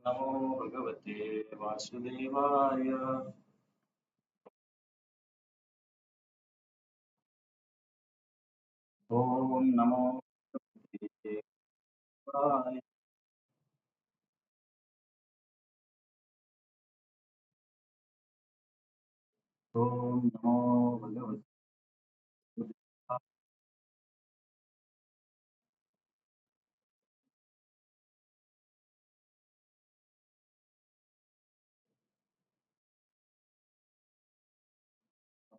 नमो भगवते वासुदेवाय। ओम नमो भगवते वासुदेवाय। ओम नमो भगवते वासुदेवाय।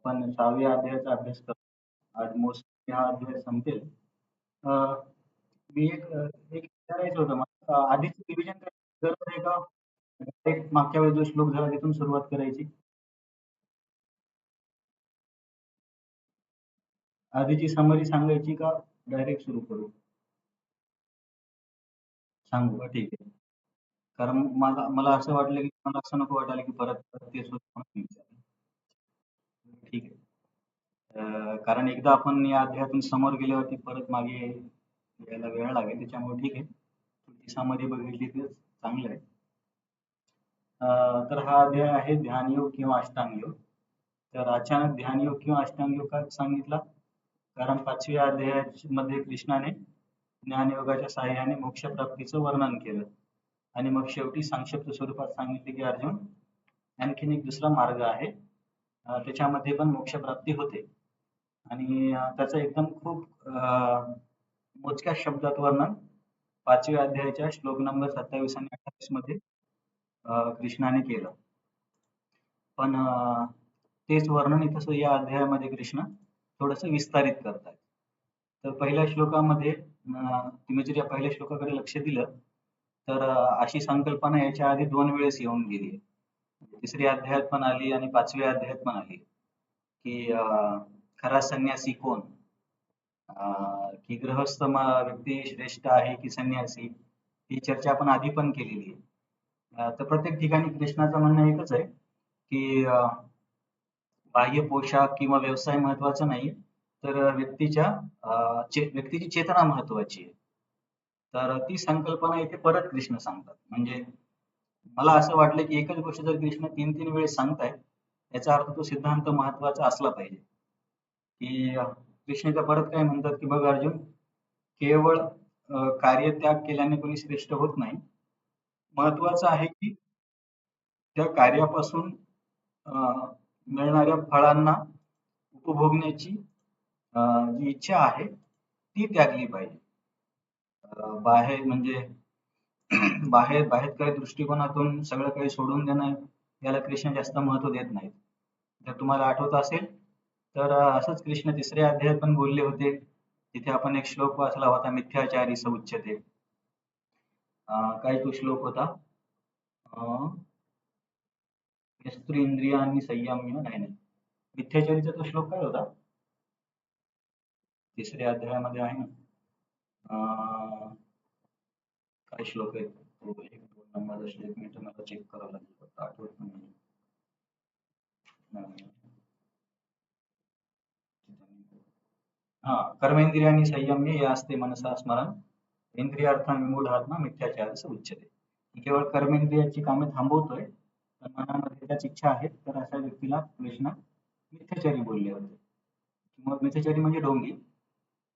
आपण 6व्या अध्यायाचा अभ्यास करतो. आज मोस्टली हा अध्याय संपेल. अं, मी एक विचारायचं होतं मला. आधीच रिव्हिजन करायची गरज आहे का? एक मागच्या वेळेस जो श्लोक झाला तिथून सुरुवात करायची. आधीची समरी सांगायची का डायरेक्ट सुरू करू? सांगू का? ठीक आहे. कारण मला मला असं वाटलं की मला असं नको वाटायला की परत परत तेच होतं म्हणून विचारलं. ठीक आहे. कारण एकदा आपण या अध्यायातून समोर गेल्यावरती परत मागे यायला वेळ लागेल, त्याच्यामुळे ठीक आहे. तुमची समाधी बघितली तर चांगलं आहे. तर हा अध्याय आहे ध्यानयोग किंवा अष्टांग योग. तर अचानक ध्यानयोग किंवा अष्टांग योग का सांगितला? कारण 5व्या अध्यायामध्ये कृष्णाने ज्ञानयोगाच्या साहाय्याने मोक्षप्राप्तीचं वर्णन केलं आणि मग शेवटी संक्षिप्त स्वरूपात सांगितले की अर्जुन, आणखीन एक दुसरा मार्ग आहे, त्याच्यामध्ये पण मोक्षप्राप्ती होते. आणि त्याचं एकदम खूप मोजक्या शब्दात वर्णन 5व्या अध्यायाच्या श्लोक नंबर 27 आणि 28 मध्ये कृष्णाने केलं. पण तेच वर्णन इथं या अध्यायामध्ये कृष्ण थोडंसं विस्तारित करतात. तर पहिल्या श्लोकामध्ये तुम्ही जर या पहिल्या श्लोकाकडे लक्ष दिलं तर अशी संकल्पना याच्या आधी 2 वेळेस येऊन गेली आहे. 3ऱ्या अध्यायात पण आली आणि 5व्या अध्यायात पण आली, की खरा संन्यासी कोण? की गृहस्थ व्यक्ती श्रेष्ठ आहे की संन्यासी? ही चर्चा आपण आधी पण केलेली आहे. तर प्रत्येक ठिकाणी कृष्णाचं म्हणणं एकच आहे की बाह्य पोशाख किंवा व्यवसाय महत्वाचा नाही, तर व्यक्तीची चेतना महत्वाची आहे. तर ती संकल्पना इथे परत कृष्ण सांगतात. म्हणजे मला असं वाटलं की एकच गोष्ट जर कृष्ण 3-3 वेळेस सांगतायत, याचा अर्थ तो सिद्धांत महत्वाचा असला पाहिजे. की कृष्ण इथं परत काय म्हणतात की बघ अर्जुन, केवळ कार्यत्याग केल्याने कोणी श्रेष्ठ होत नाही. महत्वाचं आहे की त्या कार्यापासून मिळणाऱ्या फळांना उपभोगण्याची जी इच्छा आहे ती त्यागली पाहिजे. बाहेर म्हणजे बाहेर बाहेरच्या दृष्टिकोनातून सगळं काही सोडून देणं, याला कृष्ण जास्त महत्व देत नाहीत. जर तुम्हाला आठवत असेल तर असंच कृष्ण 3ऱ्या अध्यायात पण बोलले होते. तिथे आपण एक श्लोक वाचला होता, मिथ्याचारी स उच्यते. काय तो श्लोक होता? यस्त्रिंद्रियाणि संयम्य, नाही नाही, मिथ्याचारीचा तो श्लोक काय होता? 3ऱ्या अध्यायामध्ये आहे ना. काय श्लोक आहे तो? 1-2 नंबरचा श्लोक, एक मिनिट मला चेक करावं लागेल, आठवत नाही. हा, कर्मेंद्रियाणि संयम्य ये असते मनसा स्मरण, इंद्रियार्थान विमूढात्मा मिथ्याचारस उच्यते. केवळ कर्मेंद्रियाची कामे थांबवतोय पण मनामध्ये त्याच इच्छा आहेत, तर अशा व्यक्तीला कृष्ण मिथ्याचारी बोलले होते. मग मिथ्याचारी म्हणजे ढोंगी.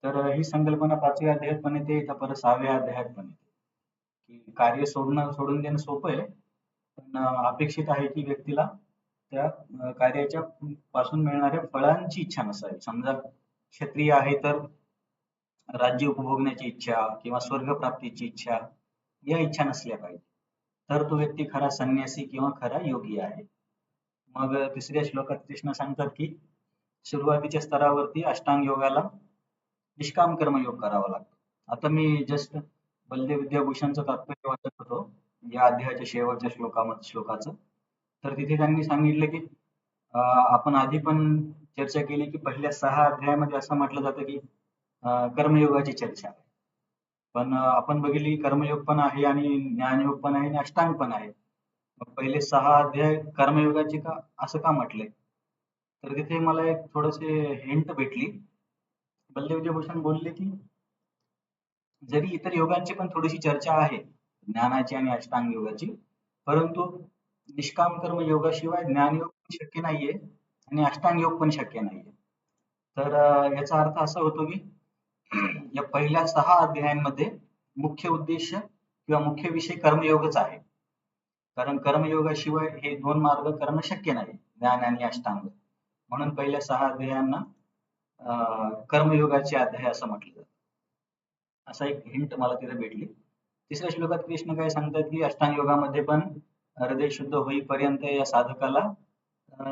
तर ही संकल्पना 5व्या अध्यायात पण येते, इथं परत 6व्या अध्यायात पण येते, की कार्य सोडून देणं सोपं आहे, पण अपेक्षित आहे की व्यक्तीला त्या कार्याच्या पासून मिळणाऱ्या फळांची इच्छा नसावी. समजा क्षत्रिय आहे तर राज्य उपभोगण्याची इच्छा किंवा स्वर्ग प्राप्तीची इच्छा, या इच्छा नसल्या पाहिजे, तर तो व्यक्ती खरा संन्यासी किंवा खरा योगी आहे. मग 3ऱ्या श्लोकात कृष्ण सांगतात की सुरुवातीच्या स्तरावरती अष्टांग योगाला निष्काम कर्मयोग करावा लागतो. आता मी जस्ट बलदेव विद्याभूषणचं तात्पर्य वाचत होतो या अध्यायाच्या शेवटच्या श्लोकाचं. तर तिथे त्यांनी सांगितलं की आपण आधी पण चर्चा केली की पहिल्या 6 अध्यायामध्ये असं म्हटलं जातं की कर्मयोगाची चर्चा आहे. पण आपण बघितलं की कर्मयोग पण आहे आणि ज्ञानयोग पण आहे आणि अष्टांग पण आहे. मग पहिले 6 अध्याय कर्मयोगाचे का असं का म्हटलंय? तर तिथे मला एक थोडेसे हिंट भेटली. बलदेव विद्याभूषण बोलले की जरी इतर योगांची पण थोडीशी चर्चा आहे, ज्ञानाची आणि अष्टांग योगाची. परंतु निष्काम कर्म योगाशिवाय ज्ञानयोग पण शक्य नाहीये आणि अष्टांग योग पण शक्य नाहीये. तर याचा अर्थ असा होतो की या पहिल्या 6 अध्यायांमध्ये मुख्य उद्देश किंवा मुख्य विषय कर्मयोगच आहे. कारण कर्मयोगाशिवाय हे 2 मार्ग करणं शक्य नाही, ज्ञान आणि अष्टांग. म्हणून पहिल्या 6 अध्यायांना कर्मयोगाचे अध्याय असं म्हटलं जातं. असा एक हिंट मला तिथे भेटली. तिसऱ्या श्लोकात कृष्ण काय सांगतात की अष्टांग योगामध्ये पण हृदय शुद्ध होईपर्यंत या साधकाला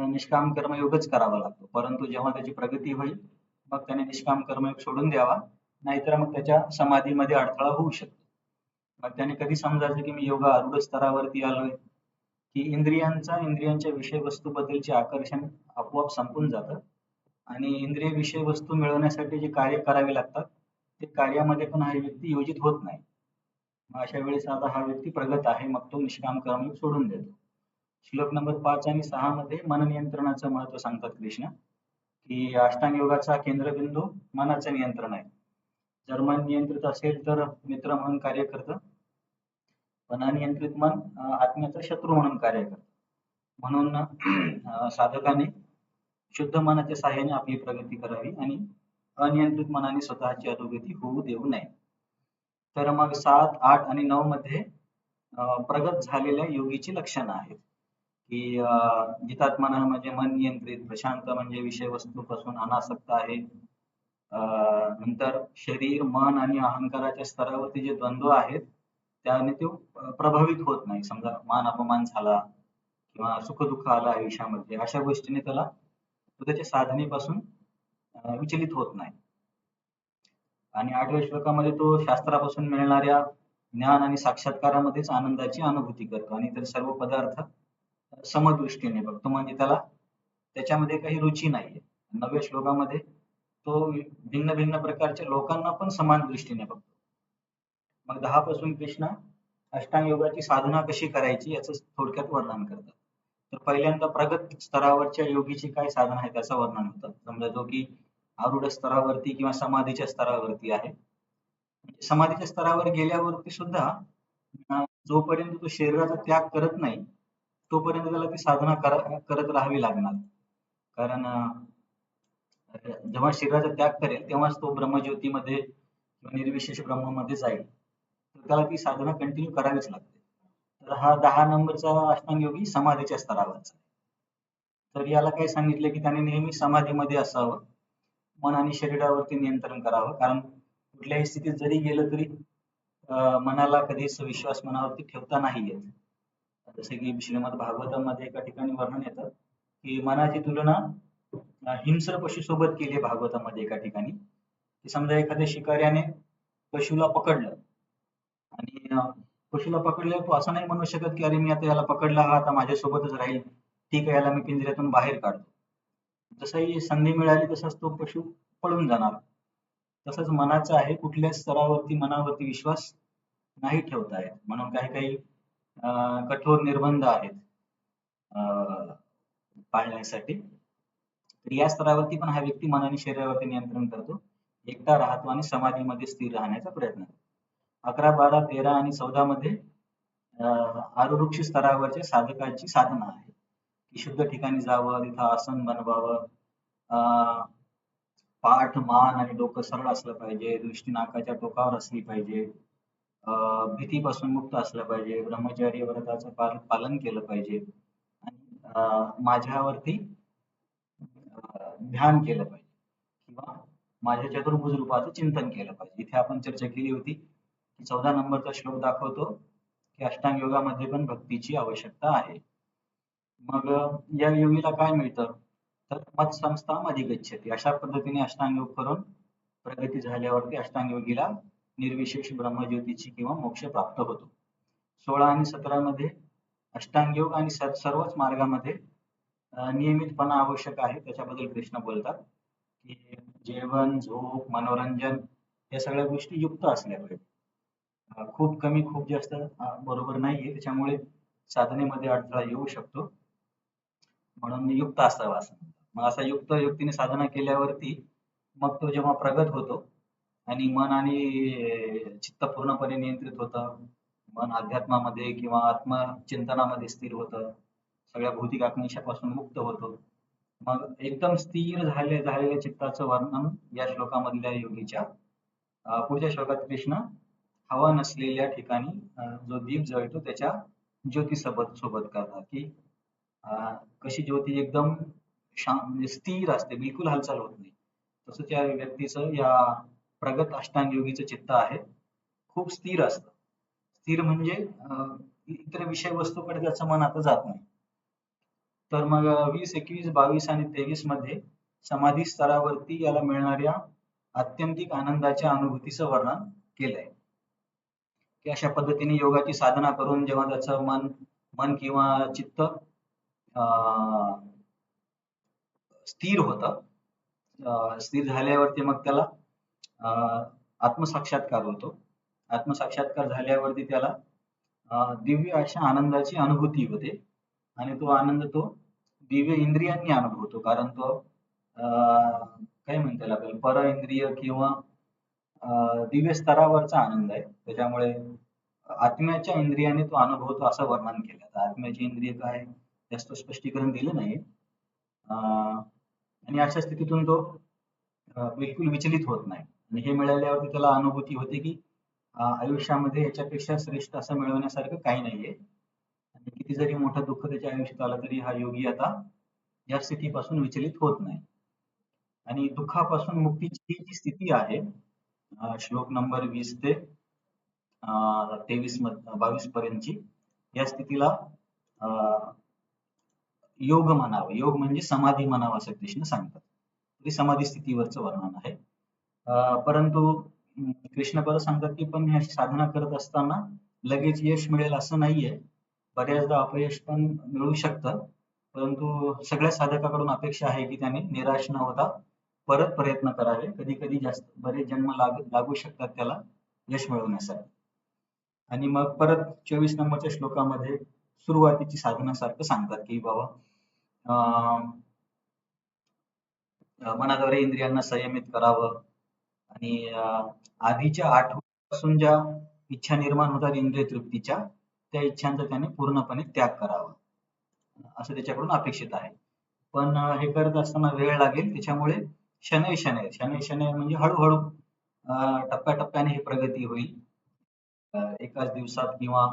निष्काम कर्मयोगच करावा लागतो. परंतु जेव्हा त्याची प्रगती होईल मग त्याने निष्काम कर्मयोग सोडून द्यावा, नाहीतर मग त्याच्या समाधीमध्ये अडथळा होऊ शकतो. मग त्याने कधी समजायचं की मी योगा आरूढ स्तरावरती आलोय, की इंद्रियांच्या विषय वस्तूबद्दलचे आकर्षण आपोआप संपून जातं आणि इंद्रिय विषय वस्तू मिळवण्यासाठी जे कार्य करावे लागतात ते कार्यामध्ये पण हा व्यक्ती योजित होत नाही. मग अशा वेळेस आता हा व्यक्ती प्रगत आहे, मग तो निष्काम कर्मयोग सोडून देतो. श्लोक नंबर 5 आणि 6 मध्ये मन नियंत्रणाचं महत्व सांगतात कृष्ण, की अष्टांग योगाचा केंद्रबिंदू मनाचं नियंत्रण आहे. जर मन नियंत्रित असेल तर मित्र म्हणून कार्य करतं, पण अनियंत्रित मन आत्म्याचा शत्रू म्हणून कार्य करतं. म्हणून साधकाने शुद्ध मनाच्या साहाय्याने आपली प्रगती करावी आणि अनियंत्रित मनाने स्वतःची अधोगती होऊ देऊ नये. तर मग 7, 8 आणि 9 मध्ये प्रगत झालेल्या योगीची लक्षणं आहेत, की जितात्मना म्हणजे मन नियंत्रित, प्रशांत म्हणजे विषय वस्तूपासून अनासक्त आहे. नंतर शरीर, मन आणि अहंकाराच्या स्तरावरती जे द्वंद्व आहेत त्याने तो प्रभावित होत नाही. समजा मान अपमान झाला किंवा सुखदुःख आलं आयुष्यामध्ये, अशा गोष्टीने त्याला त्याच्या साधनेपासून विचलित होत नाही. आणि 8व्या श्लोकामध्ये तो शास्त्रापासून मिळणाऱ्या ज्ञान आणि साक्षात्कारामध्येच आनंदाची अनुभूती करतो आणि इतर सर्व पदार्थ समदृष्टीने बघतो, म्हणजे त्याला त्याच्यामध्ये काही रुची नाहीये. 9व्या श्लोकामध्ये तो भिन्न भिन्न प्रकारच्या लोकांना पण समान दृष्टीने बघतो. मग 10 पासून कृष्ण अष्टांग योगाची साधना कशी करायची याचं थोडक्यात वर्णन करतात. तर पहिल्यांदा प्रगत स्तरावरच्या योगीची काय साधना आहे त्याचं वर्णन होतं. समजा जो की आरूढ स्तरावरती किंवा समाधीच्या स्तरावरती आहे. समाधीच्या स्तरावर गेल्यावरती सुद्धा जोपर्यंत तो शरीराचा त्याग करत नाही तोपर्यंत त्याला ती साधना करत राहावी लागणार. कारण जेव्हा शरीराचा त्याग करेल तेव्हाच तो ब्रह्मज्योतीमध्ये किंवा निर्विशेष ब्रह्ममध्ये जाईल. तर त्याला ती साधना कंटिन्यू करावीच लागते. तर हा 10 नंबरचा अष्टांग योगी समाधीच्या स्तरावरचा. तर याला काय सांगितलं की त्याने नेहमी समाधीमध्ये असावं, मन आणि शरीरावरती नियंत्रण करावं. कारण कुठल्याही स्थितीत जरी गेलं तरी मनाला कधीच विश्वास मनावरती ठेवता नाही येत. जसे की श्रीमद भागवतामध्ये एका ठिकाणी वर्णन येतं की मनाची तुलना हिंस्र पशुसोबत केली आहे भागवतामध्ये एका ठिकाणी, की समजा एखाद्या शिकाऱ्याने पशुला पकडलं आणि पशुला पकडल्यावर तो असं नाही म्हणू शकत की अरे मी आता याला पकडला, हा आता माझ्यासोबतच राहील, ठीक आहे याला मी पिंजऱ्यातून बाहेर काढतो. जसंही संधी मिळाली तसाच तो पशु पळून जाणार. तसंच मनाचं आहे, कुठल्या स्तरावरती मनावरती विश्वास नाही ठेवता येत. म्हणून काही काही कठोर निर्बंध आहेत पाळण्यासाठी. तर या स्तरावरती पण हा व्यक्ती मन आणि शरीरावरती नियंत्रण करतो, एकटा राहतो आणि समाधीमध्ये स्थिर राहण्याचा प्रयत्न करतो. 11, 12, 13 आणि 14 मध्ये आरुरुक्ष स्तरावरच्या साधकाची साधना आहे, की शुद्ध ठिकाणी जावं, तिथं आसन बनवावं, पाठ, मान आणि डोकं सरळ असलं पाहिजे, दृष्टी नाकाच्या टोकावर असली पाहिजे, भीतीपासून मुक्त असलं पाहिजे, ब्रह्मचर्य व्रताचं पालन केलं पाहिजे आणि माझ्यावरती ध्यान केलं पाहिजे किंवा माझ्या चतुर्भुज रूपाचं चिंतन केलं पाहिजे. इथे आपण चर्चा केली होती की 14 नंबरचा श्लोक दाखवतो की अष्टांग योगामध्ये पण भक्तीची आवश्यकता आहे. मग या योगीला काय मिळतं, तर मत संस्थाम अधिगच्छति, अशा पद्धतीने अष्टांग योग करून प्रगती झाल्यावरती अष्टांग योगीला निर्विशेष ब्रह्मज्योतीची किंवा मोक्ष प्राप्त होतो. 16 आणि 17 मध्ये अष्टांग योग आणि सर्वच मार्गामध्ये नियमितपणा आवश्यक आहे त्याच्याबद्दल कृष्ण बोलतात, की जेवण, झोप, मनोरंजन या सगळ्या गोष्टी युक्त असल्या पाहिजे. खूप कमी खूप जास्त बरोबर नाहीये, त्याच्यामुळे साधनेमध्ये अडथळा येऊ शकतो. म्हणून युक्त असावा असं. मग असा युक्त युक्तीने साधना केल्यावरती मग तो जेव्हा प्रगत होतो आणि मन आणि चित्त पूर्णपणे नियंत्रित होतं, मन अध्यात्मामध्ये किंवा आत्मचिंतनामध्ये स्थिर होतं, सगळ्या भौतिक आकांक्षापासून मुक्त होतो. मग एकदम स्थिर झालेल्या चित्ताचं वर्णन या श्लोकामधल्या योगीच्या पुढच्या श्लोकात कृष्ण हवा नसलेल्या ठिकाणी जो दीप जळतो त्याच्या ज्योती सोबत करतात की कशी ज्योती एकदम म्हणजे स्थिर असते, बिलकुल हालचाल होत नाही. तसं त्या व्यक्तीचं या प्रगत अष्टांग योगीचं चित्त आहे, खूप स्थिर असतं. स्थिर म्हणजे इतर विषय वस्तूकडे त्याचं मन आता जात नाही. तर मग 20, 21, 22 आणि 23 मध्ये समाधी स्तरावरती याला मिळणाऱ्या आत्यंतिक आनंदाच्या अनुभूतीचं वर्णन केलंय. की अशा पद्धतीने योगाची साधना करून जेव्हा त्याचं मन किंवा चित्त स्थिर होतं, स्थिर झाल्यावरती मग त्याला आत्मसाक्षात्कार होतो. आत्मसाक्षात्कार झाल्यावरती त्याला दिव्य अशा आनंदाची अनुभूती होते आणि तो आनंद तो दिव्य इंद्रियांनी अनुभवतो, कारण तो काय म्हणता येईल आपल्याला पर इंद्रिय किंवा दिव्य स्तरावरचा आनंद आहे. त्याच्यामुळे आत्म्याच्या इंद्रियाने तो अनुभवतो असं वर्णन केलं. आता आत्म्याची इंद्रिय काय जास्त स्पष्टीकरण दिलं नाही. आणि अशा स्थितीतून तो बिलकुल विचलित होत नाही आणि हे मिळाल्यावरती त्याला अनुभूती होते की आयुष्यामध्ये याच्यापेक्षा श्रेष्ठ असं मिळवण्यासारखं काही नाहीये आणि किती जरी मोठं दुःख त्याच्या आयुष्यात आलं तरी हा योगी आता या स्थितीपासून विचलित होत नाही. आणि दुःखापासून मुक्तीची ही जी स्थिती आहे, श्लोक नंबर 20 ते 22 पर्यंतची, या स्थितीला योग म्हणावं. योग म्हणजे समाधी म्हणावं असं कृष्ण सांगतात. ही समाधी स्थितीवरचं वर्णन आहे. परंतु कृष्ण परत सांगतात की पण ह्याची साधना करत असताना लगेच यश मिळेल असं नाहीये. बऱ्याचदा अपयश पण मिळू शकतं. परंतु सगळ्या साधकाकडून अपेक्षा आहे की त्याने निराश न होता परत प्रयत्न करावे. कधी कधी बरेच जन्म लागू शकतात त्याला यश मिळवण्यासाठी. आणि मग परत 24 नंबरच्या श्लोकामध्ये सुरुवातीची साधनासारखं सांगतात की बाबा मनाद्वारे इंद्रियांना संयमित करावं आणि आधीच्या आठवणीपासून ज्या इच्छा निर्माण होतात इंद्रिय तृप्तीच्या, त्या इच्छांचा त्याने पूर्णपणे त्याग करावा असं त्याच्याकडून अपेक्षित आहे. पण हे करत असताना वेळ लागेल, त्याच्यामुळे शनै म्हणजे हळूहळू टप्प्याटप्प्याने ही प्रगती होईल. एकाच दिवसात किंवा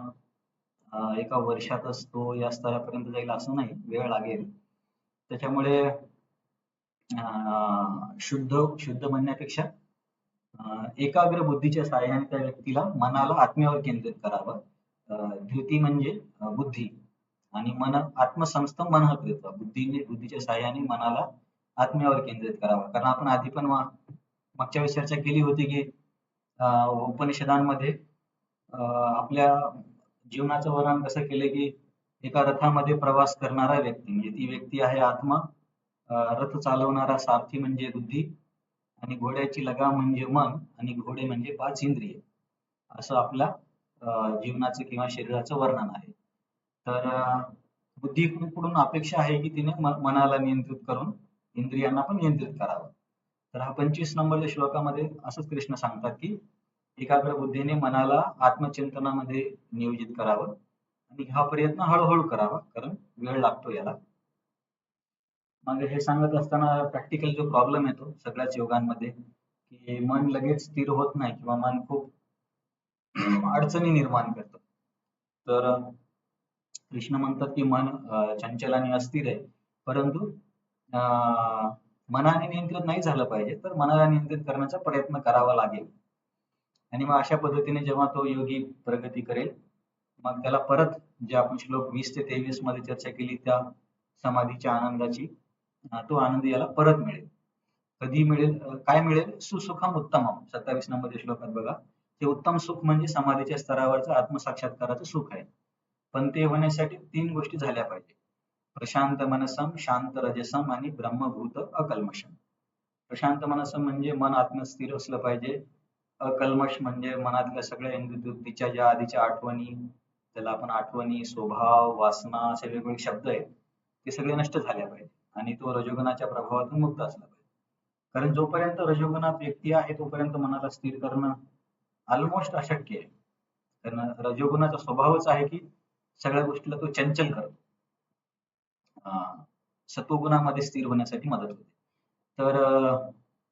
एका वर्षातच तो या स्तरापर्यंत जाईल असं नाही, वेळ लागेल. त्याच्यामुळे शुद्ध म्हणण्यापेक्षा एकाग्र बुद्धीच्या साहाय्याने त्या व्यक्तीला मनाला आत्म्यावर केंद्रित करावं. धृती म्हणजे बुद्धी आणि आत्मसंस्थम मनः कृत्वा, बुद्धीच्या साहाय्याने मनाला आत्म्यावर केंद्रित करावं. कारण आपण आधी पण मागच्या वेळेस चर्चा केली होती की उपनिषदांमध्ये आपल्या जीवनाचं वर्णन कसं केलं की एका रथामध्ये प्रवास करणारा व्यक्ती म्हणजे ती व्यक्ती आहे आत्मा, रथ चालवणारा सारथी म्हणजे बुद्धी आणि घोड्याची लगाम म्हणजे मन आणि घोडे म्हणजे 5 इंद्रिय, असं आपल्या जीवनाचं किंवा शरीराचं वर्णन आहे. तर बुद्धीकडून अपेक्षा आहे की तिने मनाला नियंत्रित करून इंद्रियांना पण नियंत्रित करावं. तर हा 25 नंबरच्या श्लोकामध्ये असंच कृष्ण सांगतात की एकाग्र बुद्धीने मनाला आत्मचिंतनामध्ये नियोजित करावं आणि हा प्रयत्न हळूहळू करावा, कारण वेळ लागतो याला. मग हे सांगत असताना प्रॅक्टिकल जो प्रॉब्लेम येतो सगळ्याच योगांमध्ये की मन लगेच स्थिर होत नाही किंवा मन खूप अडचणी निर्माण करतं. तर कृष्ण म्हणतात की मन चंचल आणि अस्थिर आहे, परंतु मनाने नियंत्रित नाही झालं पाहिजे, तर मनाला नियंत्रित करण्याचा प्रयत्न करावा लागेल. आणि मग अशा पद्धतीने जेव्हा तो योगी प्रगती करेल, मग त्याला परत जे आपण श्लोक 20 ते 23 मध्ये चर्चा केली त्या समाधीच्या आनंदाची, तो आनंद याला परत मिळेल. कधी मिळेल, काय मिळेल? सुसुखम उत्तमम, 27 नंबरच्या श्लोकात बघा. ते उत्तम सुख म्हणजे समाधीच्या स्तरावरचं आत्मसाक्षात्काराचं सुख आहे. पण ते होण्यासाठी 3 गोष्टी झाल्या पाहिजे. प्रशांत मनसम, शांत रजसम आणि ब्रह्मभूत अकल्मषम. प्रशांत मनसम म्हणजे मन आत्म्यात स्थिर असलं पाहिजे. अकल्मष म्हणजे मनातल्या सगळ्या इंद्रियतृप्तीच्या ज्या आधीच्या आठवणी, त्याला आपण आठवणी, स्वभाव, वासना असे वेगवेगळे शब्द आहेत, ते सगळे नष्ट झाले पाहिजे आणि तो रजोगुणाच्या प्रभावातून मुक्त असला पाहिजे. कारण जोपर्यंत रजोगुणात व्यक्ती आहे तोपर्यंत मनाला स्थिर करणं ऑलमोस्ट अशक्य आहे. कारण रजोगुणाचा स्वभावच आहे की सगळ्या गोष्टीला तो चंचल करतो. सत्वगुणामध्ये स्थिर होण्यासाठी मदत होते. तर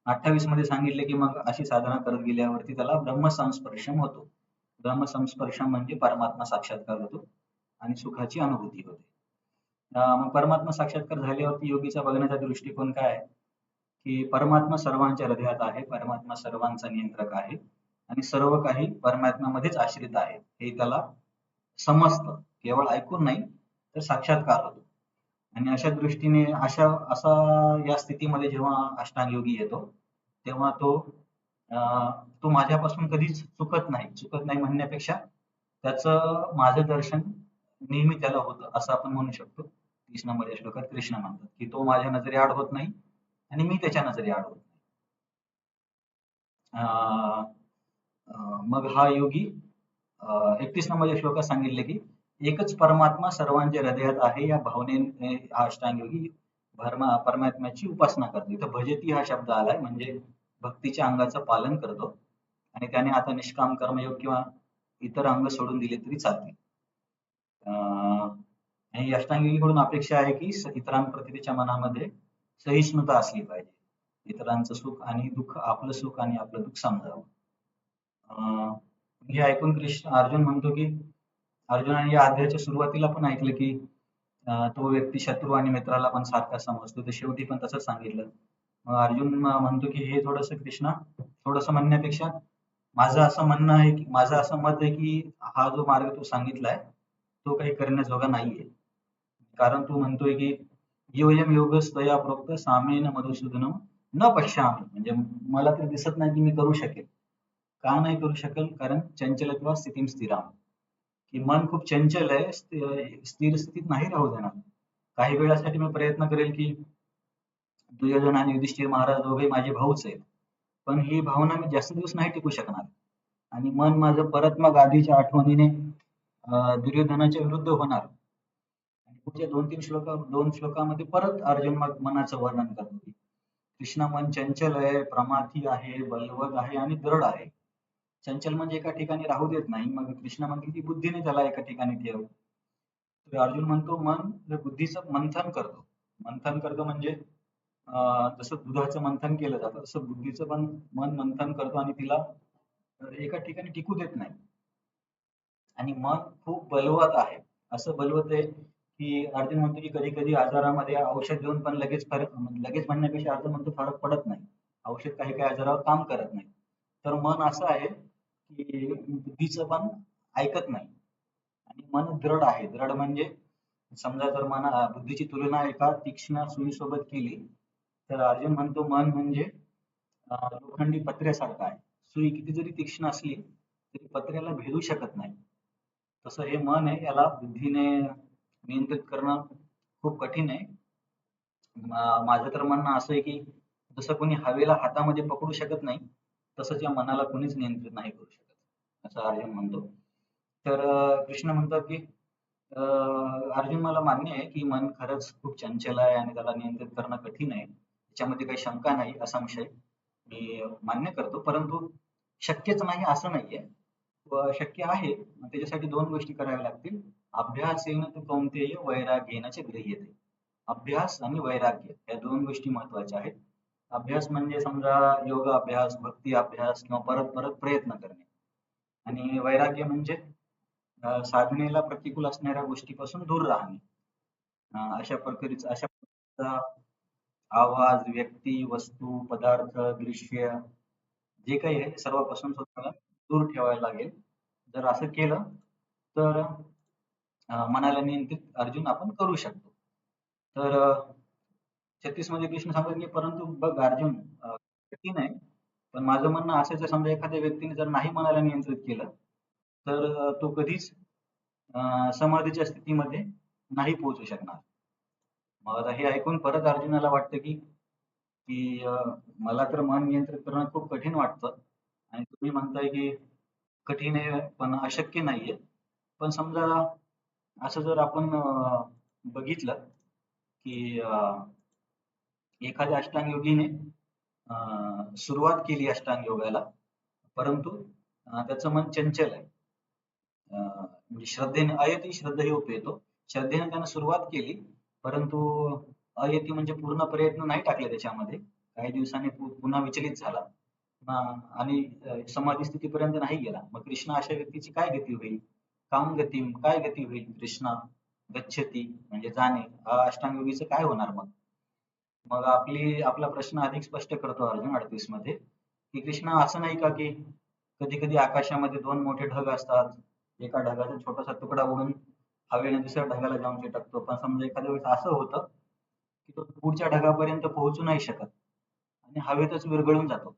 28 मध्ये सांगितले की मग अशी साधना करत गेल्यावरती त्याला ब्रह्मसंस्पर्शम होतो. ब्रह्मसंस्पर्शम म्हणजे परमात्मा साक्षात्कार होतो आणि सुखाची अनुभूती होते. मग परमात्मा साक्षात्कार झाल्यावरती योगीचा बघण्याचा दृष्टिकोन काय आहे की परमात्मा सर्वांच्या हृदयात आहे, परमात्मा सर्वांचा नियंत्रक आहे आणि सर्व काही परमात्म्यामध्येच आश्रित आहे हे त्याला समजतं. केवळ ऐकून नाही तर साक्षात्कार होतो. आणि अशा दृष्टीने असा या स्थितीमध्ये जेव्हा अष्टांग योगी येतो तेव्हा तो माझ्यापासून कधीच चुकत नाही म्हणण्यापेक्षा त्याचं माझं दर्शन नेहमी त्याला होतं असं आपण म्हणू शकतो. 30 नंबर श्लोकात कृष्ण म्हणतात की तो माझ्या नजरे आड होत नाही आणि मी त्याच्या नजरे आड होत नाही. मग हा योगी 31 नंबर श्लोकात सांगितले की एकच परमात्मा सर्वांच्या हृदयात आहे या भावनेने हा अष्टांग योगी परमात्म्याची उपासना करतो. इथं भजती हा शब्द आलाय म्हणजे भक्तीच्या अंगाचं पालन करतो आणि त्याने आता निष्काम कर्मयोग किंवा इतर अंग सोडून दिले तरी चालतील. आणि अष्टांग योगीकडून अपेक्षा आहे की इतरांप्रती त्याच्या मनामध्ये सहिष्णुता असली पाहिजे. इतरांचं सुख आणि दुःख आपलं सुख आणि आपलं दुःख समजावं. हे ऐकून अर्जुन म्हणतो की अर्जुनाने या अध्यायाच्या सुरुवातीला पण ऐकलं की तो व्यक्ती शत्रू आणि मित्राला पण सारखा समजतो. तर शेवटी पण तसंच सांगितलं. मग अर्जुन म्हणतो की हे कृष्णा थोडंसं म्हणण्यापेक्षा माझं असं म्हणणं आहे की माझं असं मत आहे की हा जो मार्ग तू सांगितलाय तो काही करण्याजोगा नाहीये. कारण तू म्हणतोय की योयम योगस्तया प्रोक्त सामेन मधुसूदनम न पश्यामी म्हणजे मला तर दिसत नाही की मी करू शकेल. का नाही करू शकेल? कारण चंचलत्वा स्थितीम स्थिराम की मन खूप चंचल आहे, स्थिर स्थितीत नाही राहू देणार. काही वेळासाठी मी प्रयत्न करेल की दुर्योधन आणि युधिष्ठिर महाराज दोघे माझे भाऊच आहेत. पण ही भावना मी जास्त दिवस नाही टिकू शकणार आणि मन माझं परत मग आधीच्या आठवणीने दुर्योधनाच्या विरुद्ध होणार. आणि पुढच्या 2 श्लोकामध्ये परत अर्जुन मग मनाचं वर्णन करतो की कृष्ण मन चंचल आहे, प्रमाथी आहे, बलवत आहे आणि दृढ आहे. चंचल म्हणजे एका ठिकाणी राहू देत नाही. मग कृष्ण म्हणते की बुद्धीने त्याला एका ठिकाणी ठेव. तर अर्जुन म्हणतो मन बुद्धीचं मंथन करतो. मंथन करतो म्हणजे जसं दुधाचं मंथन केलं जातं तसं बुद्धीचं पण मन मंथन करतो आणि तिला एका ठिकाणी टिकू देत नाही. आणि मन खूप बलवत आहे. असं बलवत आहे की अर्जुन म्हणतो की कधी कधी आजारामध्ये औषध देऊन पण लगेच म्हणण्यापेक्षा अर्जुन म्हणतो फरक पडत नाही. औषध काही काही आजारावर काम करत नाही. तर मन असं आहे की बुद्धीचं पण ऐकत नाही आणि मन दृढ आहे. दृढ म्हणजे समजा जर बुद्धीची तुलना एका तीक्ष्ण सुईसोबत केली तर अर्जुन म्हणतो मन म्हणजे लोखंडी पत्र्यासारखं आहे. सुई किती जरी तीक्ष्ण असली तरी पत्र्याला भेदू शकत नाही. तसं हे मन आहे याला बुद्धीने नियंत्रित करणं खूप कठीण आहे. माझं तर म्हणणं असं आहे की जसं कोणी हवेला हातामध्ये पकडू शकत नाही तसंच या मनाला कोणीच नियंत्रित नाही करू शकत असं अर्जुन म्हणतो. तर कृष्ण म्हणतात की अर्जुन मला मान्य आहे की मन खरंच खूप चंचल आहे आणि त्याला नियंत्रित करणं कठीण आहे. त्याच्यामध्ये काही शंका नाही असा विषय मी मान्य करतो. परंतु शक्यच नाही असं नाहीये. शक्य आहे. त्याच्यासाठी 2 गोष्टी कराव्या लागतील. अभ्यासेन तु कौंतेय वैराग्येन च गृह्यते. अभ्यास आणि वैराग्य या 2 गोष्टी महत्त्वाच्या आहेत. अभ्यास म्हणजे समजा योग अभ्यास, भक्ती अभ्यास किंवा परत परत प्रयत्न करणे आणि वैराग्य म्हणजे साधनेला प्रतिकूल असणाऱ्या गोष्टीपासून दूर राहणे. अशा प्रकारचा आवाज, व्यक्ती, वस्तू, पदार्थ, दृश्य जे काही आहे सर्वांपासून स्वतःला दूर ठेवायला लागेल. जर असं केलं तर मनाला नियंत्रित अर्जुन आपण करू शकतो. तर 36 मध्ये कृष्ण सांगतात की परंतु बघ अर्जुन कठीण आहे. पण माझं म्हणणं असं आहे समजा एखाद्या व्यक्तीने जर नाही मनाला नियंत्रित केलं तर तो कधीच समाधीच्या स्थितीमध्ये नाही पोहोचू शकणार. मग आता हे ऐकून परत अर्जुनाला वाटतं की की मला तर मन नियंत्रित करणं खूप कठीण वाटतं आणि तुम्ही म्हणताय की कठीण आहे पण अशक्य नाहीये. पण समजा असं जर आपण बघितलं की एखाद्या अष्टांग योगीने सुरुवात केली अष्टांग योगाला परंतु त्याचं मन चंचल आहे. म्हणजे श्रद्धेने अयती श्रद्धेय उपेतो, श्रद्धेने त्यानं सुरुवात केली, परंतु अयती म्हणजे पूर्ण प्रयत्न नाही टाकले त्याच्यामध्ये. काही दिवसांनी पुन्हा विचलित झाला. आणि समाधी स्थितीपर्यंत नाही गेला. मग कृष्ण अशा व्यक्तीची काय गती होईल? काम गती काय गती होईल? कृष्णा गच्छती म्हणजे जाणे. अष्टांग काय होणार मग? मग आपला प्रश्न अधिक स्पष्ट करतो अर्जुन 38 मध्ये, की कृष्णा असं नाही का की कधी कधी आकाशामध्ये दोन मोठे ढग असतात, एका ढगाचा छोटासा तुकडा उडून हवेने दुसऱ्या ढगाला जाऊन चिटकतो, पण समजा एखाद्या वेळेस असं होतं की तो पुढच्या ढगापर्यंत पोहोचू नाही शकत आणि हवेतच विरघळून जातो.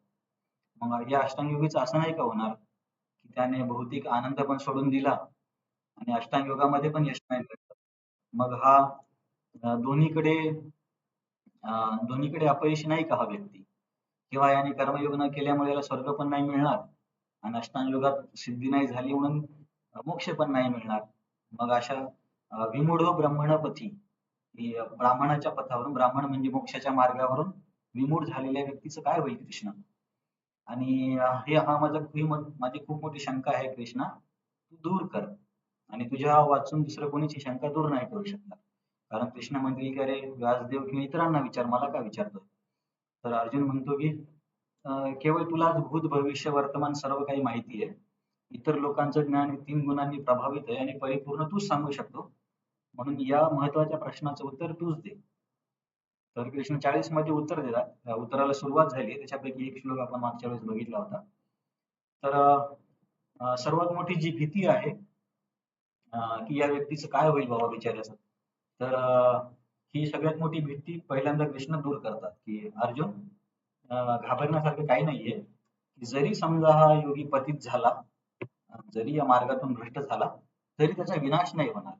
मग या अष्टांग असं नाही का होणार की त्याने भौतिक आनंद पण सोडून दिला आणि अष्टांग योगामध्ये पण यश नाही मिळत? मग हा दोन्हीकडे दोन्हीकडे अपयशी नाही का हा व्यक्ती? किंवा याने कर्मयोग न केल्यामुळे याला स्वर्ग पण नाही मिळणार आणि अष्टांग योगात सिद्धी नाही झाली म्हणून मोक्ष पण नाही मिळणार. मग अशा विमूढो ब्रह्मणपथी, की ब्राह्मणाच्या पथावरून, ब्राह्मण म्हणजे मोक्षाच्या मार्गावरून विमूढ झालेल्या व्यक्तीचं काय होईल कृष्ण? आणि हा माझी खूप मोठी शंका आहे कृष्णा, तू दूर कर. आणि तुझ्या वाचून दुसरं कोणीच ही शंका दूर नाही करू शकणार. कारण कृष्ण म्हणतील की अरे व्यासदेव किंवा इतरांना विचार, मला का विचारतोय? तर अर्जुन म्हणतो की केवळ तुलाच भूत भविष्य वर्तमान सर्व काही माहिती आहे. इतर लोकांचं ज्ञान हे 3 गुणांनी प्रभावित आहे आणि परिपूर्ण तूच सांगू शकतो. म्हणून या महत्वाच्या प्रश्नाचं उत्तर तूच दे. तर कृष्ण 40 मध्ये उत्तर देतात. उत्तराला सुरुवात झाली. त्याच्यापैकी एक श्लोक आपण मागच्या वेळेस बघितला होता. तर सर्वात मोठी जी भीती आहे की या व्यक्तीचं काय होईल बाबा बिचाऱ्याचं, तर ही सगळ्यात मोठी भीती पहिल्यांदा कृष्ण दूर करतात, की अर्जुन घाबरण्यासारखं काही नाहीये. की जरी समजा हा योगी पतित झाला, जरी या मार्गातून भ्रष्ट झाला, तरी त्याचा विनाश नाही होणार.